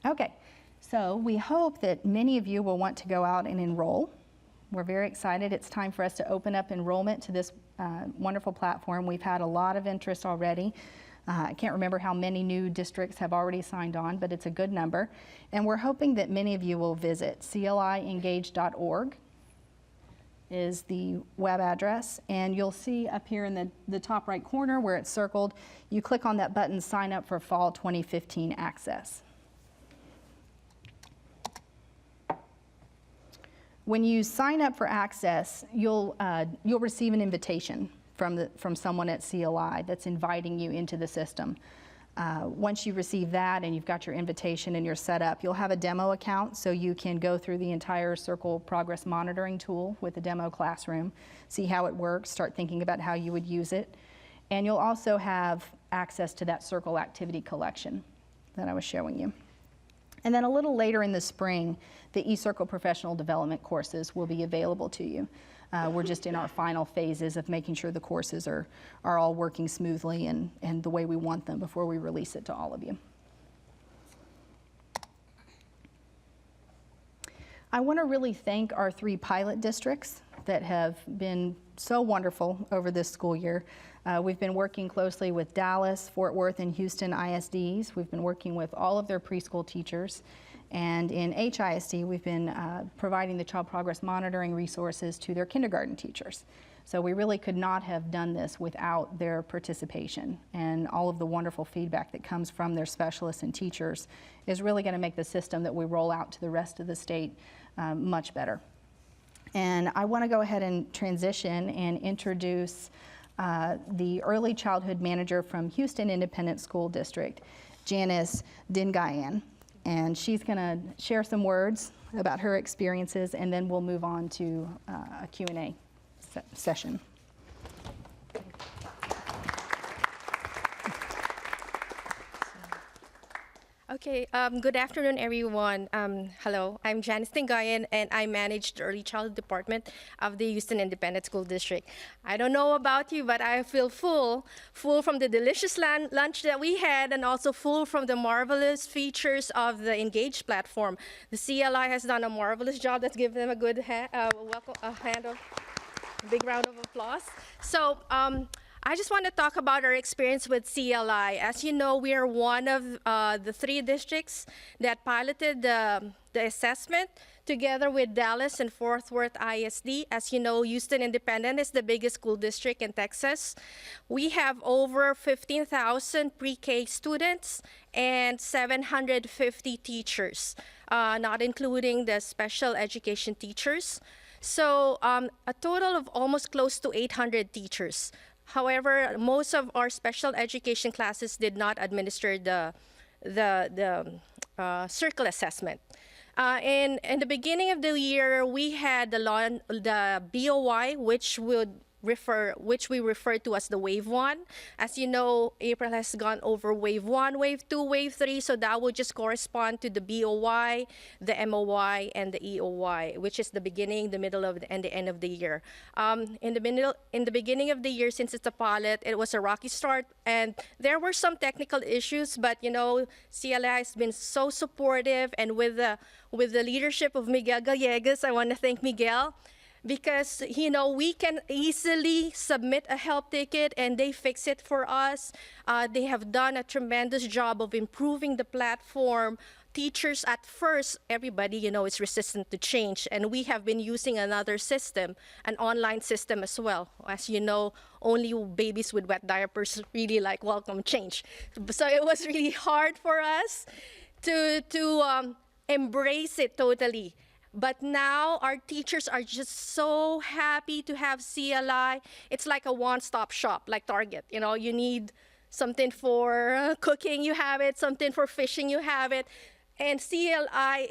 Okay. So we hope that many of you will want to go out and enroll. We're very excited. It's time for us to open up enrollment to this wonderful platform. We've had a lot of interest already. I can't remember how many new districts have already signed on, but it's a good number. And we're hoping that many of you will visit. CLIengage.org is the web address. And you'll see up here in the top right corner where it's circled, you click on that button, Sign Up for Fall 2015 Access. When you sign up for access, you'll receive an invitation from someone at CLI that's inviting you into the system. Once you receive that and you've got your invitation and you're set up, you'll have a demo account so you can go through the entire Circle progress monitoring tool with the demo classroom, see how it works, start thinking about how you would use it. And you'll also have access to that Circle activity collection that I was showing you. And then a little later in the spring, the eCircle professional development courses will be available to you. We're just in our final phases of making sure the courses are all working smoothly and the way we want them before we release it to all of you. I want to really thank our 3 pilot districts that have been so wonderful over this school year. We've been working closely with Dallas, Fort Worth, and Houston ISDs. We've been working with all of their preschool teachers. And in HISD, we've been providing the child progress monitoring resources to their kindergarten teachers. So we really could not have done this without their participation. And all of the wonderful feedback that comes from their specialists and teachers is really going to make the system that we roll out to the rest of the state much better. And I want to go ahead and transition and introduce the early childhood manager from Houston Independent School District, Janice Dingayan. And she's going to share some words about her experiences, and then we'll move on to a Q&A session. Okay, good afternoon, everyone. Hello, I'm Janice Tingayan, and I manage the Early Childhood Department of the Houston Independent School District. I don't know about you, but I feel full from the delicious lunch that we had, and also full from the marvelous features of the Engage platform. The CLI has done a marvelous job. Let's give them a good big round of applause. So, I just want to talk about our experience with CLI. As you know, we are one of the 3 districts that piloted the assessment together with Dallas and Fort Worth ISD. As you know, Houston Independent is the biggest school district in Texas. We have over 15,000 pre-K students and 750 teachers, not including the special education teachers. So a total of almost close to 800 teachers. However, most of our special education classes did not administer the circle assessment. In the beginning of the year, we had the BOY, which we refer to as the Wave 1. As you know, April has gone over Wave 1, Wave 2, Wave 3, so that would just correspond to the BOY, the MOY, and the EOY, which is the beginning, the middle, and the end of the year. In the beginning of the year, since it's a pilot, it was a rocky start, and there were some technical issues, but you know, CLI has been so supportive, and with the leadership of Miguel Gallegos, I want to thank Miguel, because, you know, we can easily submit a help ticket and they fix it for us. They have done a tremendous job of improving the platform. Teachers at first, everybody, you know, is resistant to change, and we have been using another system, an online system as well. As you know, only babies with wet diapers really like welcome change. So it was really hard for us to embrace it totally. But now our teachers are just so happy to have CLI. It's like a one-stop shop, like Target. You know, you need something for cooking, you have it. Something for fishing, you have it. And CLI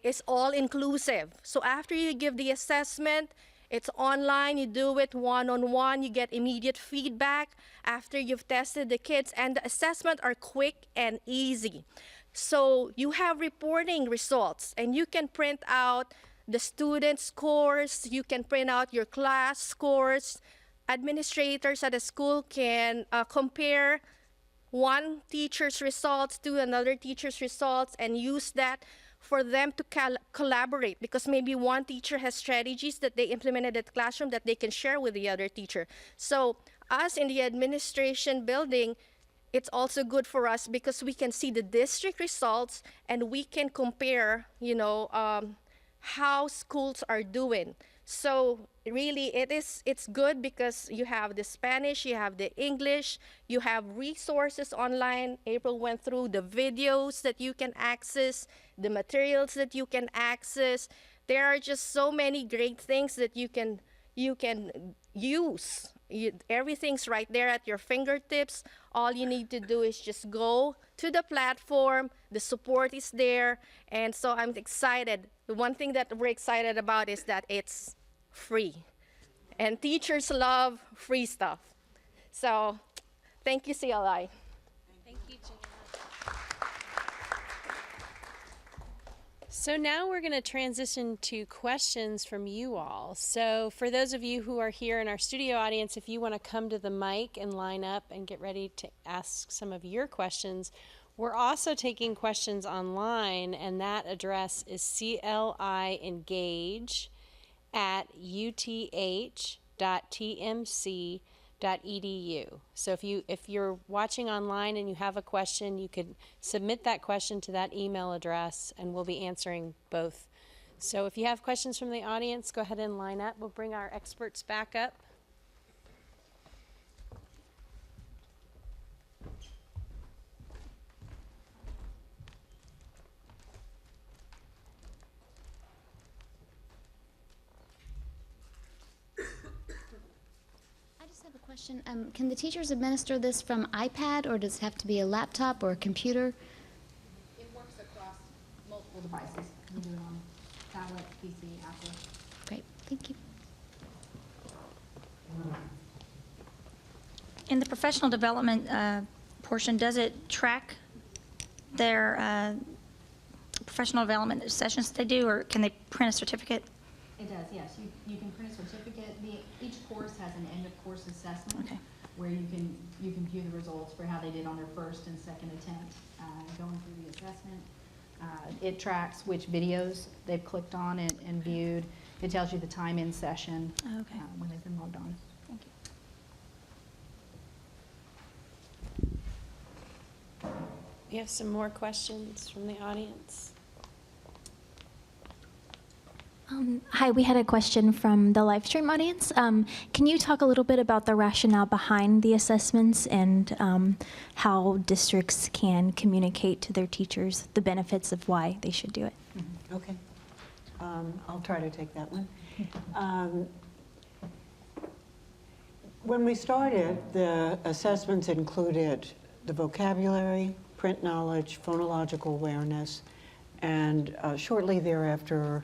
is all-inclusive. So after you give the assessment, it's online, you do it one-on-one, you get immediate feedback after you've tested the kids, and the assessment are quick and easy. So you have reporting results, and you can print out the student scores, you can print out your class scores. Administrators at a school can compare one teacher's results to another teacher's results and use that for them to collaborate, because maybe one teacher has strategies that they implemented at the classroom that they can share with the other teacher. So us in the administration building, it's also good for us because we can see the district results and we can compare, you know, how schools are doing. So really it's good because you have the Spanish, you have the English, you have resources online. April went through the videos that you can access, the materials that you can access. There are just so many great things that you can use. Everything's right there at your fingertips. All you need to do is just go to the platform. The support is there. And so I'm excited. The one thing that we're excited about is that it's free. And teachers love free stuff. So thank you, CLI. Thank you, Jan. So now we're going to transition to questions from you all. So for those of you who are here in our studio audience, if you want to come to the mic and line up and get ready to ask some of your questions, we're also taking questions online, and that address is CLI Engage at uth.tmc.edu. So if you're watching online and you have a question, you could submit that question to that email address, and we'll be answering both. So if you have questions from the audience, go ahead and line up. We'll bring our experts back up. Question, can the teachers administer this from iPad, or does it have to be a laptop or a computer? It works across multiple devices. You can do it on tablet, PC, Apple. Great, thank you. In the professional development portion, does it track their professional development sessions they do, or can they print a certificate? It does, yes. You can print a certificate. Each course has an end-of-course assessment, Okay. where you can view the results for how they did on their first and second attempt going through the assessment. It tracks which videos they've clicked on and viewed. It tells you the time in session when they've been logged on. Thank you. We have some more questions from the audience. Hi, we had a question from the live stream audience. Can you talk a little bit about the rationale behind the assessments and how districts can communicate to their teachers the benefits of why they should do it? Okay. I'll try to take that one. When we started, the assessments included the vocabulary, print knowledge, phonological awareness, and shortly thereafter,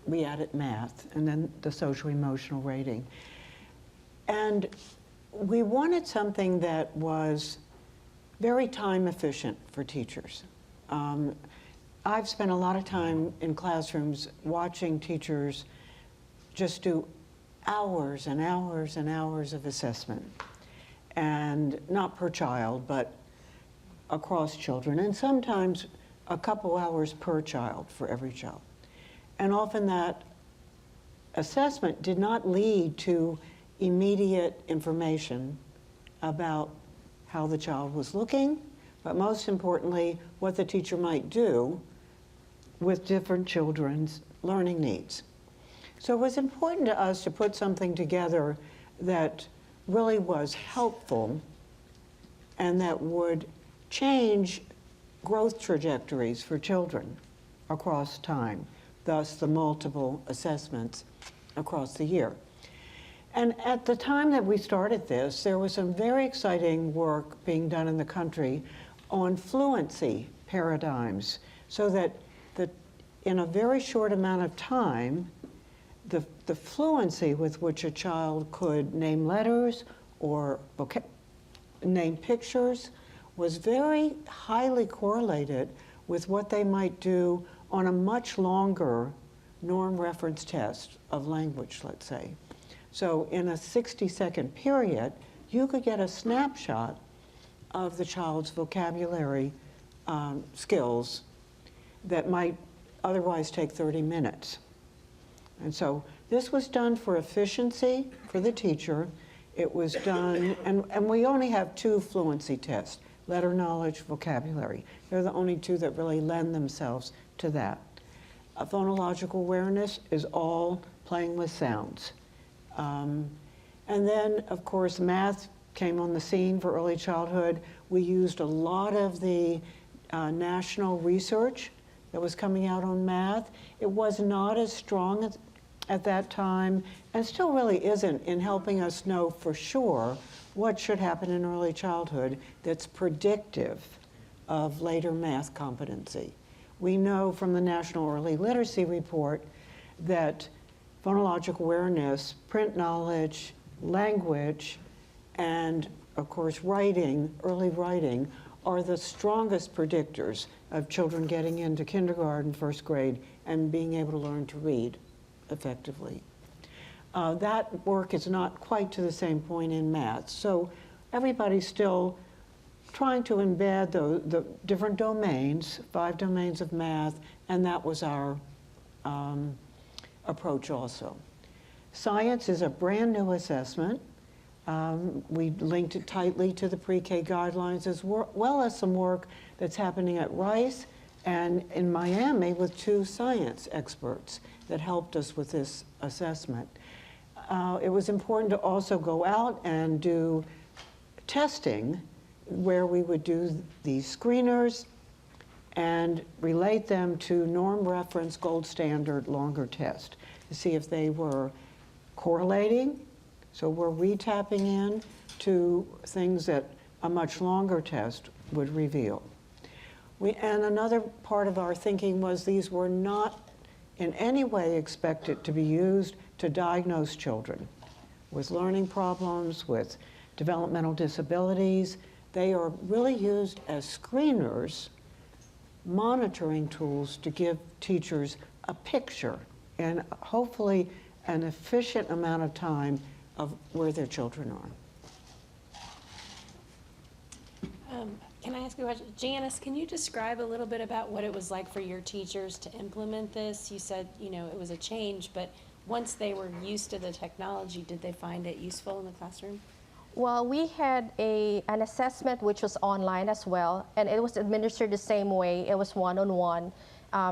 we added math, and then the social-emotional rating. And we wanted something that was very time efficient for teachers. I've spent a lot of time in classrooms watching teachers just do hours and hours and hours of assessment, and not per child, but across children, and sometimes a couple hours per child for every child. And often that assessment did not lead to immediate information about how the child was looking, but most importantly, what the teacher might do with different children's learning needs. So it was important to us to put something together that really was helpful and that would change growth trajectories for children across time, thus the multiple assessments across the year. And at the time that we started this, there was some very exciting work being done in the country on fluency paradigms, so that in a very short amount of time, the fluency with which a child could name letters or name pictures was very highly correlated with what they might do on a much longer norm reference test of language, let's say. So in a 60-second period, you could get a snapshot of the child's vocabulary skills that might otherwise take 30 minutes. And so this was done for efficiency for the teacher. It was done, and we only have 2 fluency tests, letter knowledge, vocabulary. They're the only 2 that really lend themselves to that. Phonological awareness is all playing with sounds. And then, of course, math came on the scene for early childhood. We used a lot of the national research that was coming out on math. It was not as strong at that time, and still really isn't, in helping us know for sure what should happen in early childhood that's predictive of later math competency. We know from the National Early Literacy Report that phonological awareness, print knowledge, language, and of course writing, early writing, are the strongest predictors of children getting into kindergarten, first grade, and being able to learn to read effectively. That work is not quite to the same point in math. So everybody's still trying to embed the different domains, 5 domains of math, and that was our approach also. Science is a brand new assessment. We linked it tightly to the pre-K guidelines, as well as some work that's happening at Rice and in Miami with 2 science experts that helped us with this assessment. It was important to also go out and do testing where we would do these screeners and relate them to norm reference gold standard longer test to see if they were correlating. So were we tapping in to things that a much longer test would reveal? And another part of our thinking was these were not in any way expected to be used to diagnose children with learning problems, with developmental disabilities. They are really used as screeners, monitoring tools to give teachers a picture and hopefully an efficient amount of time of where their children are. Can I ask you a question? Janice, can you describe a little bit about what it was like for your teachers to implement this? You said, you know, it was a change, but once they were used to the technology, did they find it useful in the classroom? Well, we had an assessment which was online as well, and it was administered the same way. It was one-on-one.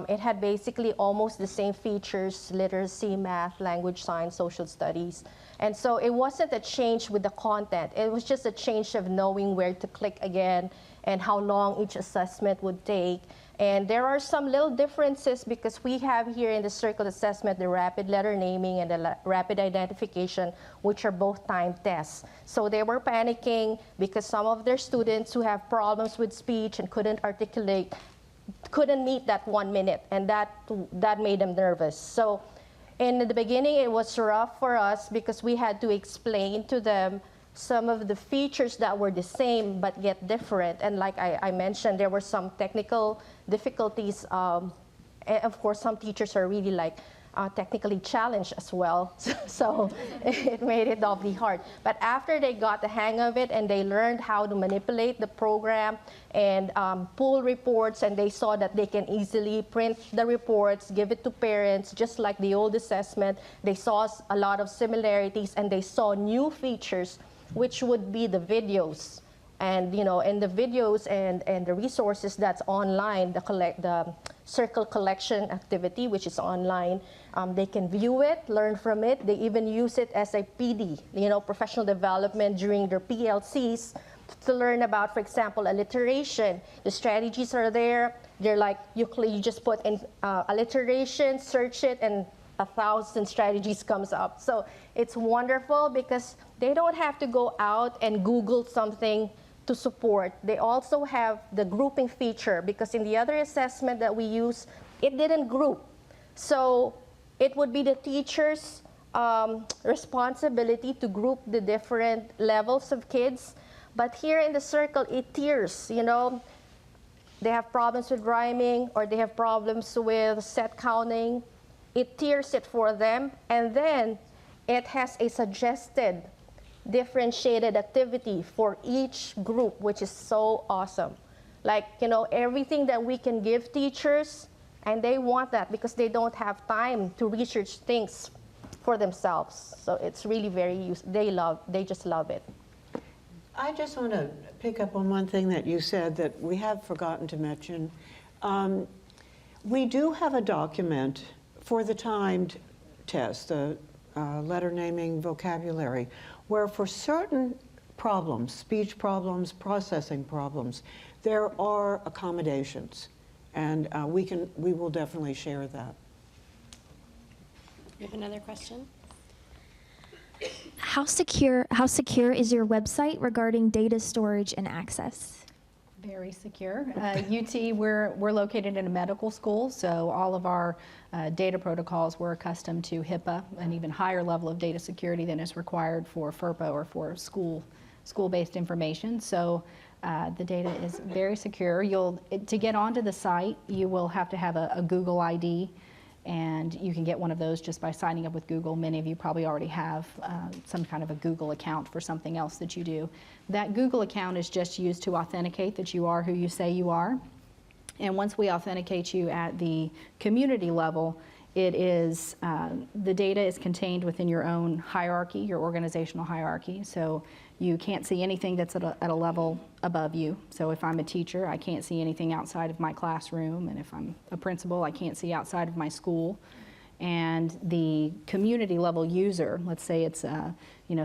It had basically almost the same features: literacy, math, language, science, social studies. And so it wasn't a change with the content. It was just a change of knowing where to click again and how long each assessment would take. And there are some little differences because we have here in the circle assessment the rapid letter naming and the rapid identification, which are both timed tests. So they were panicking because some of their students who have problems with speech and couldn't articulate couldn't meet that 1 minute, and that made them nervous. So in the beginning, it was rough for us because we had to explain to them some of the features that were the same but yet different. And like I mentioned, there were some technical difficulties. And of course, some teachers are really like technically challenged as well. So it made it doubly hard. But after they got the hang of it and they learned how to manipulate the program and pull reports, and they saw that they can easily print the reports, give it to parents, just like the old assessment. They saw a lot of similarities, and they saw new features, which would be the videos. And and the videos and the resources that's online, the circle collection activity, which is online, they can view it, learn from it. They even use it as a PD, professional development during their PLCs to learn about, for example, alliteration. The strategies are there. They're like, you just put in alliteration, search it, and 1,000 strategies comes up. So it's wonderful because they don't have to go out and Google something to support. They also have the grouping feature because in the other assessment that we use, it didn't group. So it would be the teacher's responsibility to group the different levels of kids. But here in the circle, it tiers, They have problems with rhyming or they have problems with set counting. It tiers it for them, and then it has a suggested differentiated activity for each group, which is so awesome. Like, everything that we can give teachers, and they want that because they don't have time to research things for themselves. So it's really very useful. They just love it. I just want to pick up on one thing that you said that we have forgotten to mention. We do have a document for the timed test, the letter naming vocabulary, where for certain problems, speech problems, processing problems, there are accommodations. And we will definitely share that. You have another question? How secure is your website regarding data storage and access? Very secure. UT, we're located in a medical school, so all of our data protocols were accustomed to HIPAA, an even higher level of data security than is required for FERPA or for school-based information. So the data is very secure. To get onto the site, you will have to have a Google ID, and you can get one of those just by signing up with Google. Many of you probably already have some kind of a Google account for something else that you do. That Google account is just used to authenticate that you are who you say you are. And once we authenticate you at the community level, it is, the data is contained within your own hierarchy, your organizational hierarchy. So you can't see anything that's at a level above you. So if I'm a teacher, I can't see anything outside of my classroom. And if I'm a principal, I can't see outside of my school. And the community level user, let's say it's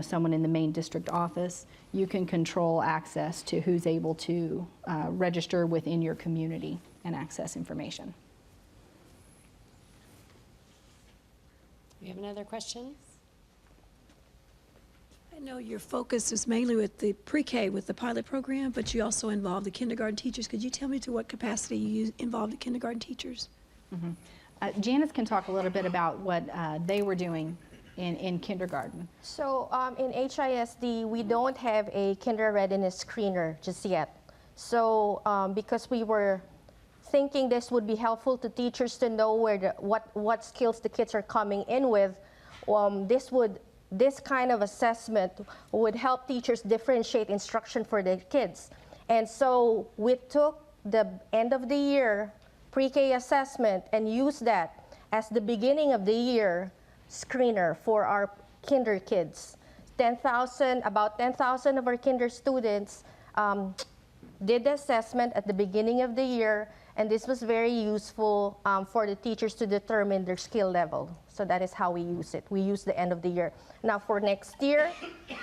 someone in the main district office, you can control access to who's able to register within your community and access information. We have another question? I know your focus is mainly with the pre-K with the pilot program, but you also involve the kindergarten teachers. Could you tell me to what capacity you involve the kindergarten teachers? Mm-hmm. Janice can talk a little bit about what they were doing in kindergarten. So in HISD, we don't have a kinder readiness screener just yet. So because we were thinking this would be helpful to teachers to know what skills the kids are coming in with, this kind of assessment would help teachers differentiate instruction for their kids. And so we took the end of the year pre-K assessment and used that as the beginning of the year screener for our kinder kids. About 10,000 of our kinder students did the assessment at the beginning of the year, and this was very useful for the teachers to determine their skill level. So that is how we use it. We use the end of the year. Now for next year,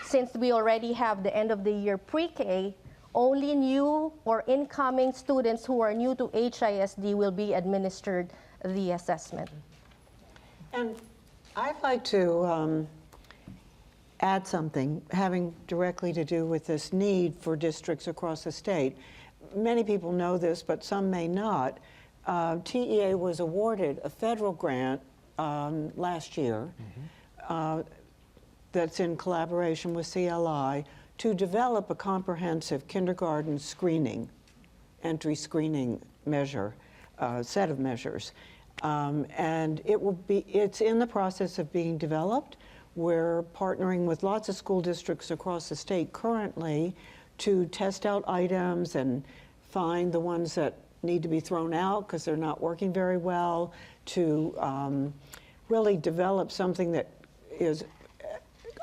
since we already have the end of the year pre-K, only new or incoming students who are new to HISD will be administered the assessment. And I'd like to add something having directly to do with this need for districts across the state. Many people know this, but some may not. TEA was awarded a federal grant last year that's in collaboration with CLI to develop a comprehensive kindergarten screening, entry screening measure, set of measures. And it's in the process of being developed. We're partnering with lots of school districts across the state currently to test out items and find the ones that need to be thrown out because they're not working very well, to really develop something that is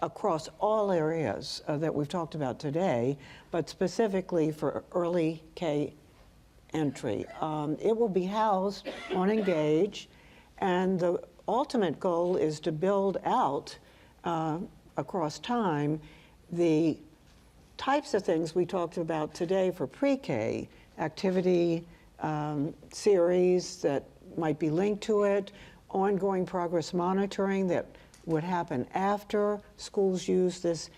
across all areas that we've talked about today, but specifically for early K entry. It will be housed on Engage, and the ultimate goal is to build out across time the types of things we talked about today for pre-K, activity series that might be linked to it, ongoing progress monitoring that would happen after schools use this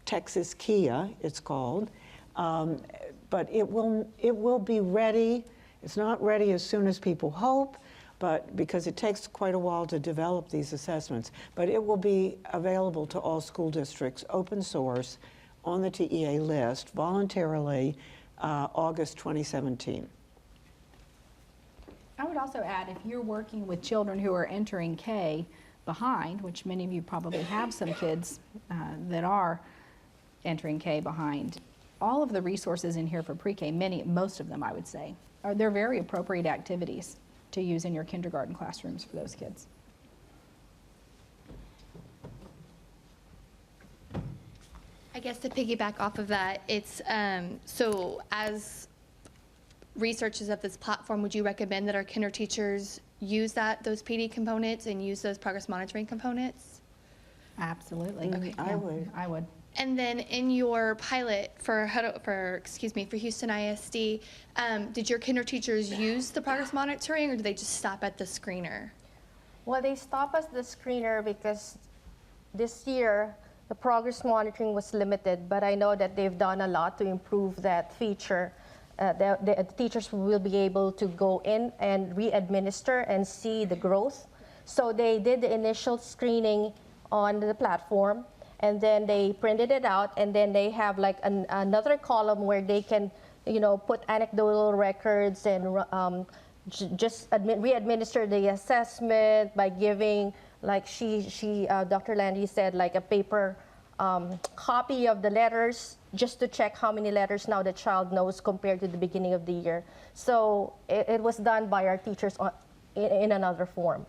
Texas KIA, it's called. But it will be ready. It's not ready as soon as people hope, but because it takes quite a while to develop these assessments. But it will be available to all school districts, open source, on the TEA list, voluntarily, August 2017. I would also add, if you're working with children who are entering K behind, which many of you probably have some kids that are entering K behind, all of the resources in here for pre-K, most of them I would say, they're very appropriate activities to use in your kindergarten classrooms for those kids. I guess to piggyback off of that, it's so as researchers of this platform, would you recommend that our kinder teachers use those PD components and use those progress monitoring components? Absolutely. Okay. I would. And then in your pilot for Houston ISD, did your kinder teachers use the progress monitoring, or did they just stop at the screener? Well, they stopped at the screener because this year the progress monitoring was limited, but I know that they've done a lot to improve that feature. The teachers will be able to go in and re-administer and see the growth. So they did the initial screening on the platform, and then they printed it out, and then they have like another column where they can, put anecdotal records and just re-administer the assessment by giving, like Dr. Landy said, like a paper copy of the letters, just to check how many letters now the child knows compared to the beginning of the year. So it was done by our teachers in another form.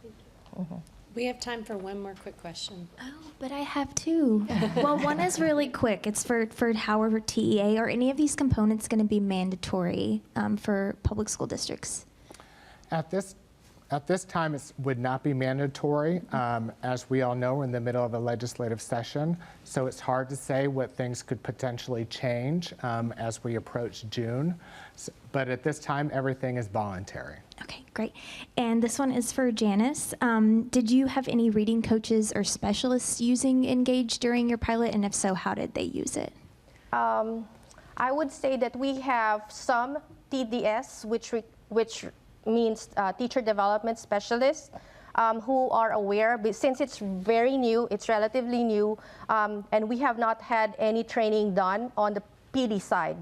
Thank you. Mm-hmm. We have time for one more quick question. Oh, but I have two. Well, one is really quick. It's for Howard TEA. Are any of these components going to be mandatory for public school districts? At this time, it would not be mandatory. As we all know, we're in the middle of a legislative session, so it's hard to say what things could potentially change as we approach June. But at this time, everything is voluntary. Okay, great. And this one is for Janice. Did you have any reading coaches or specialists using Engage during your pilot? And if so, how did they use it? I would say that we have some TDS, which means teacher development specialists, who are aware, but since it's very new, it's relatively new, and we have not had any training done on the PD side,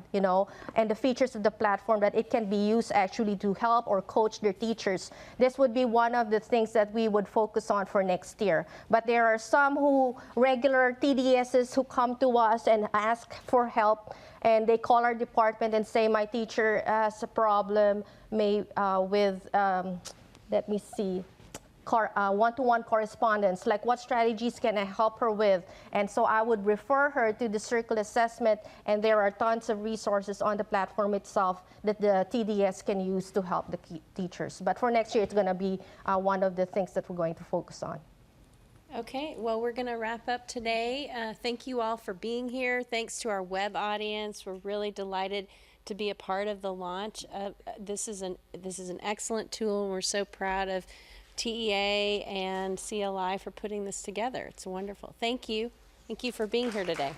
and the features of the platform that it can be used actually to help or coach their teachers. This would be one of the things that we would focus on for next year. But there are some regular TDSs who come to us and ask for help, and they call our department and say, my teacher has a problem with, let me see, one-to-one correspondence, like what strategies can I help her with? And so I would refer her to the circle assessment, and there are tons of resources on the platform itself that the TDS can use to help the teachers. But for next year, it's going to be one of the things that we're going to focus on. Okay, well, we're going to wrap up today. Thank you all for being here. Thanks to our web audience. We're really delighted to be a part of the launch. This is an excellent tool, and we're so proud of TEA and CLI for putting this together. It's wonderful. Thank you. Thank you for being here today.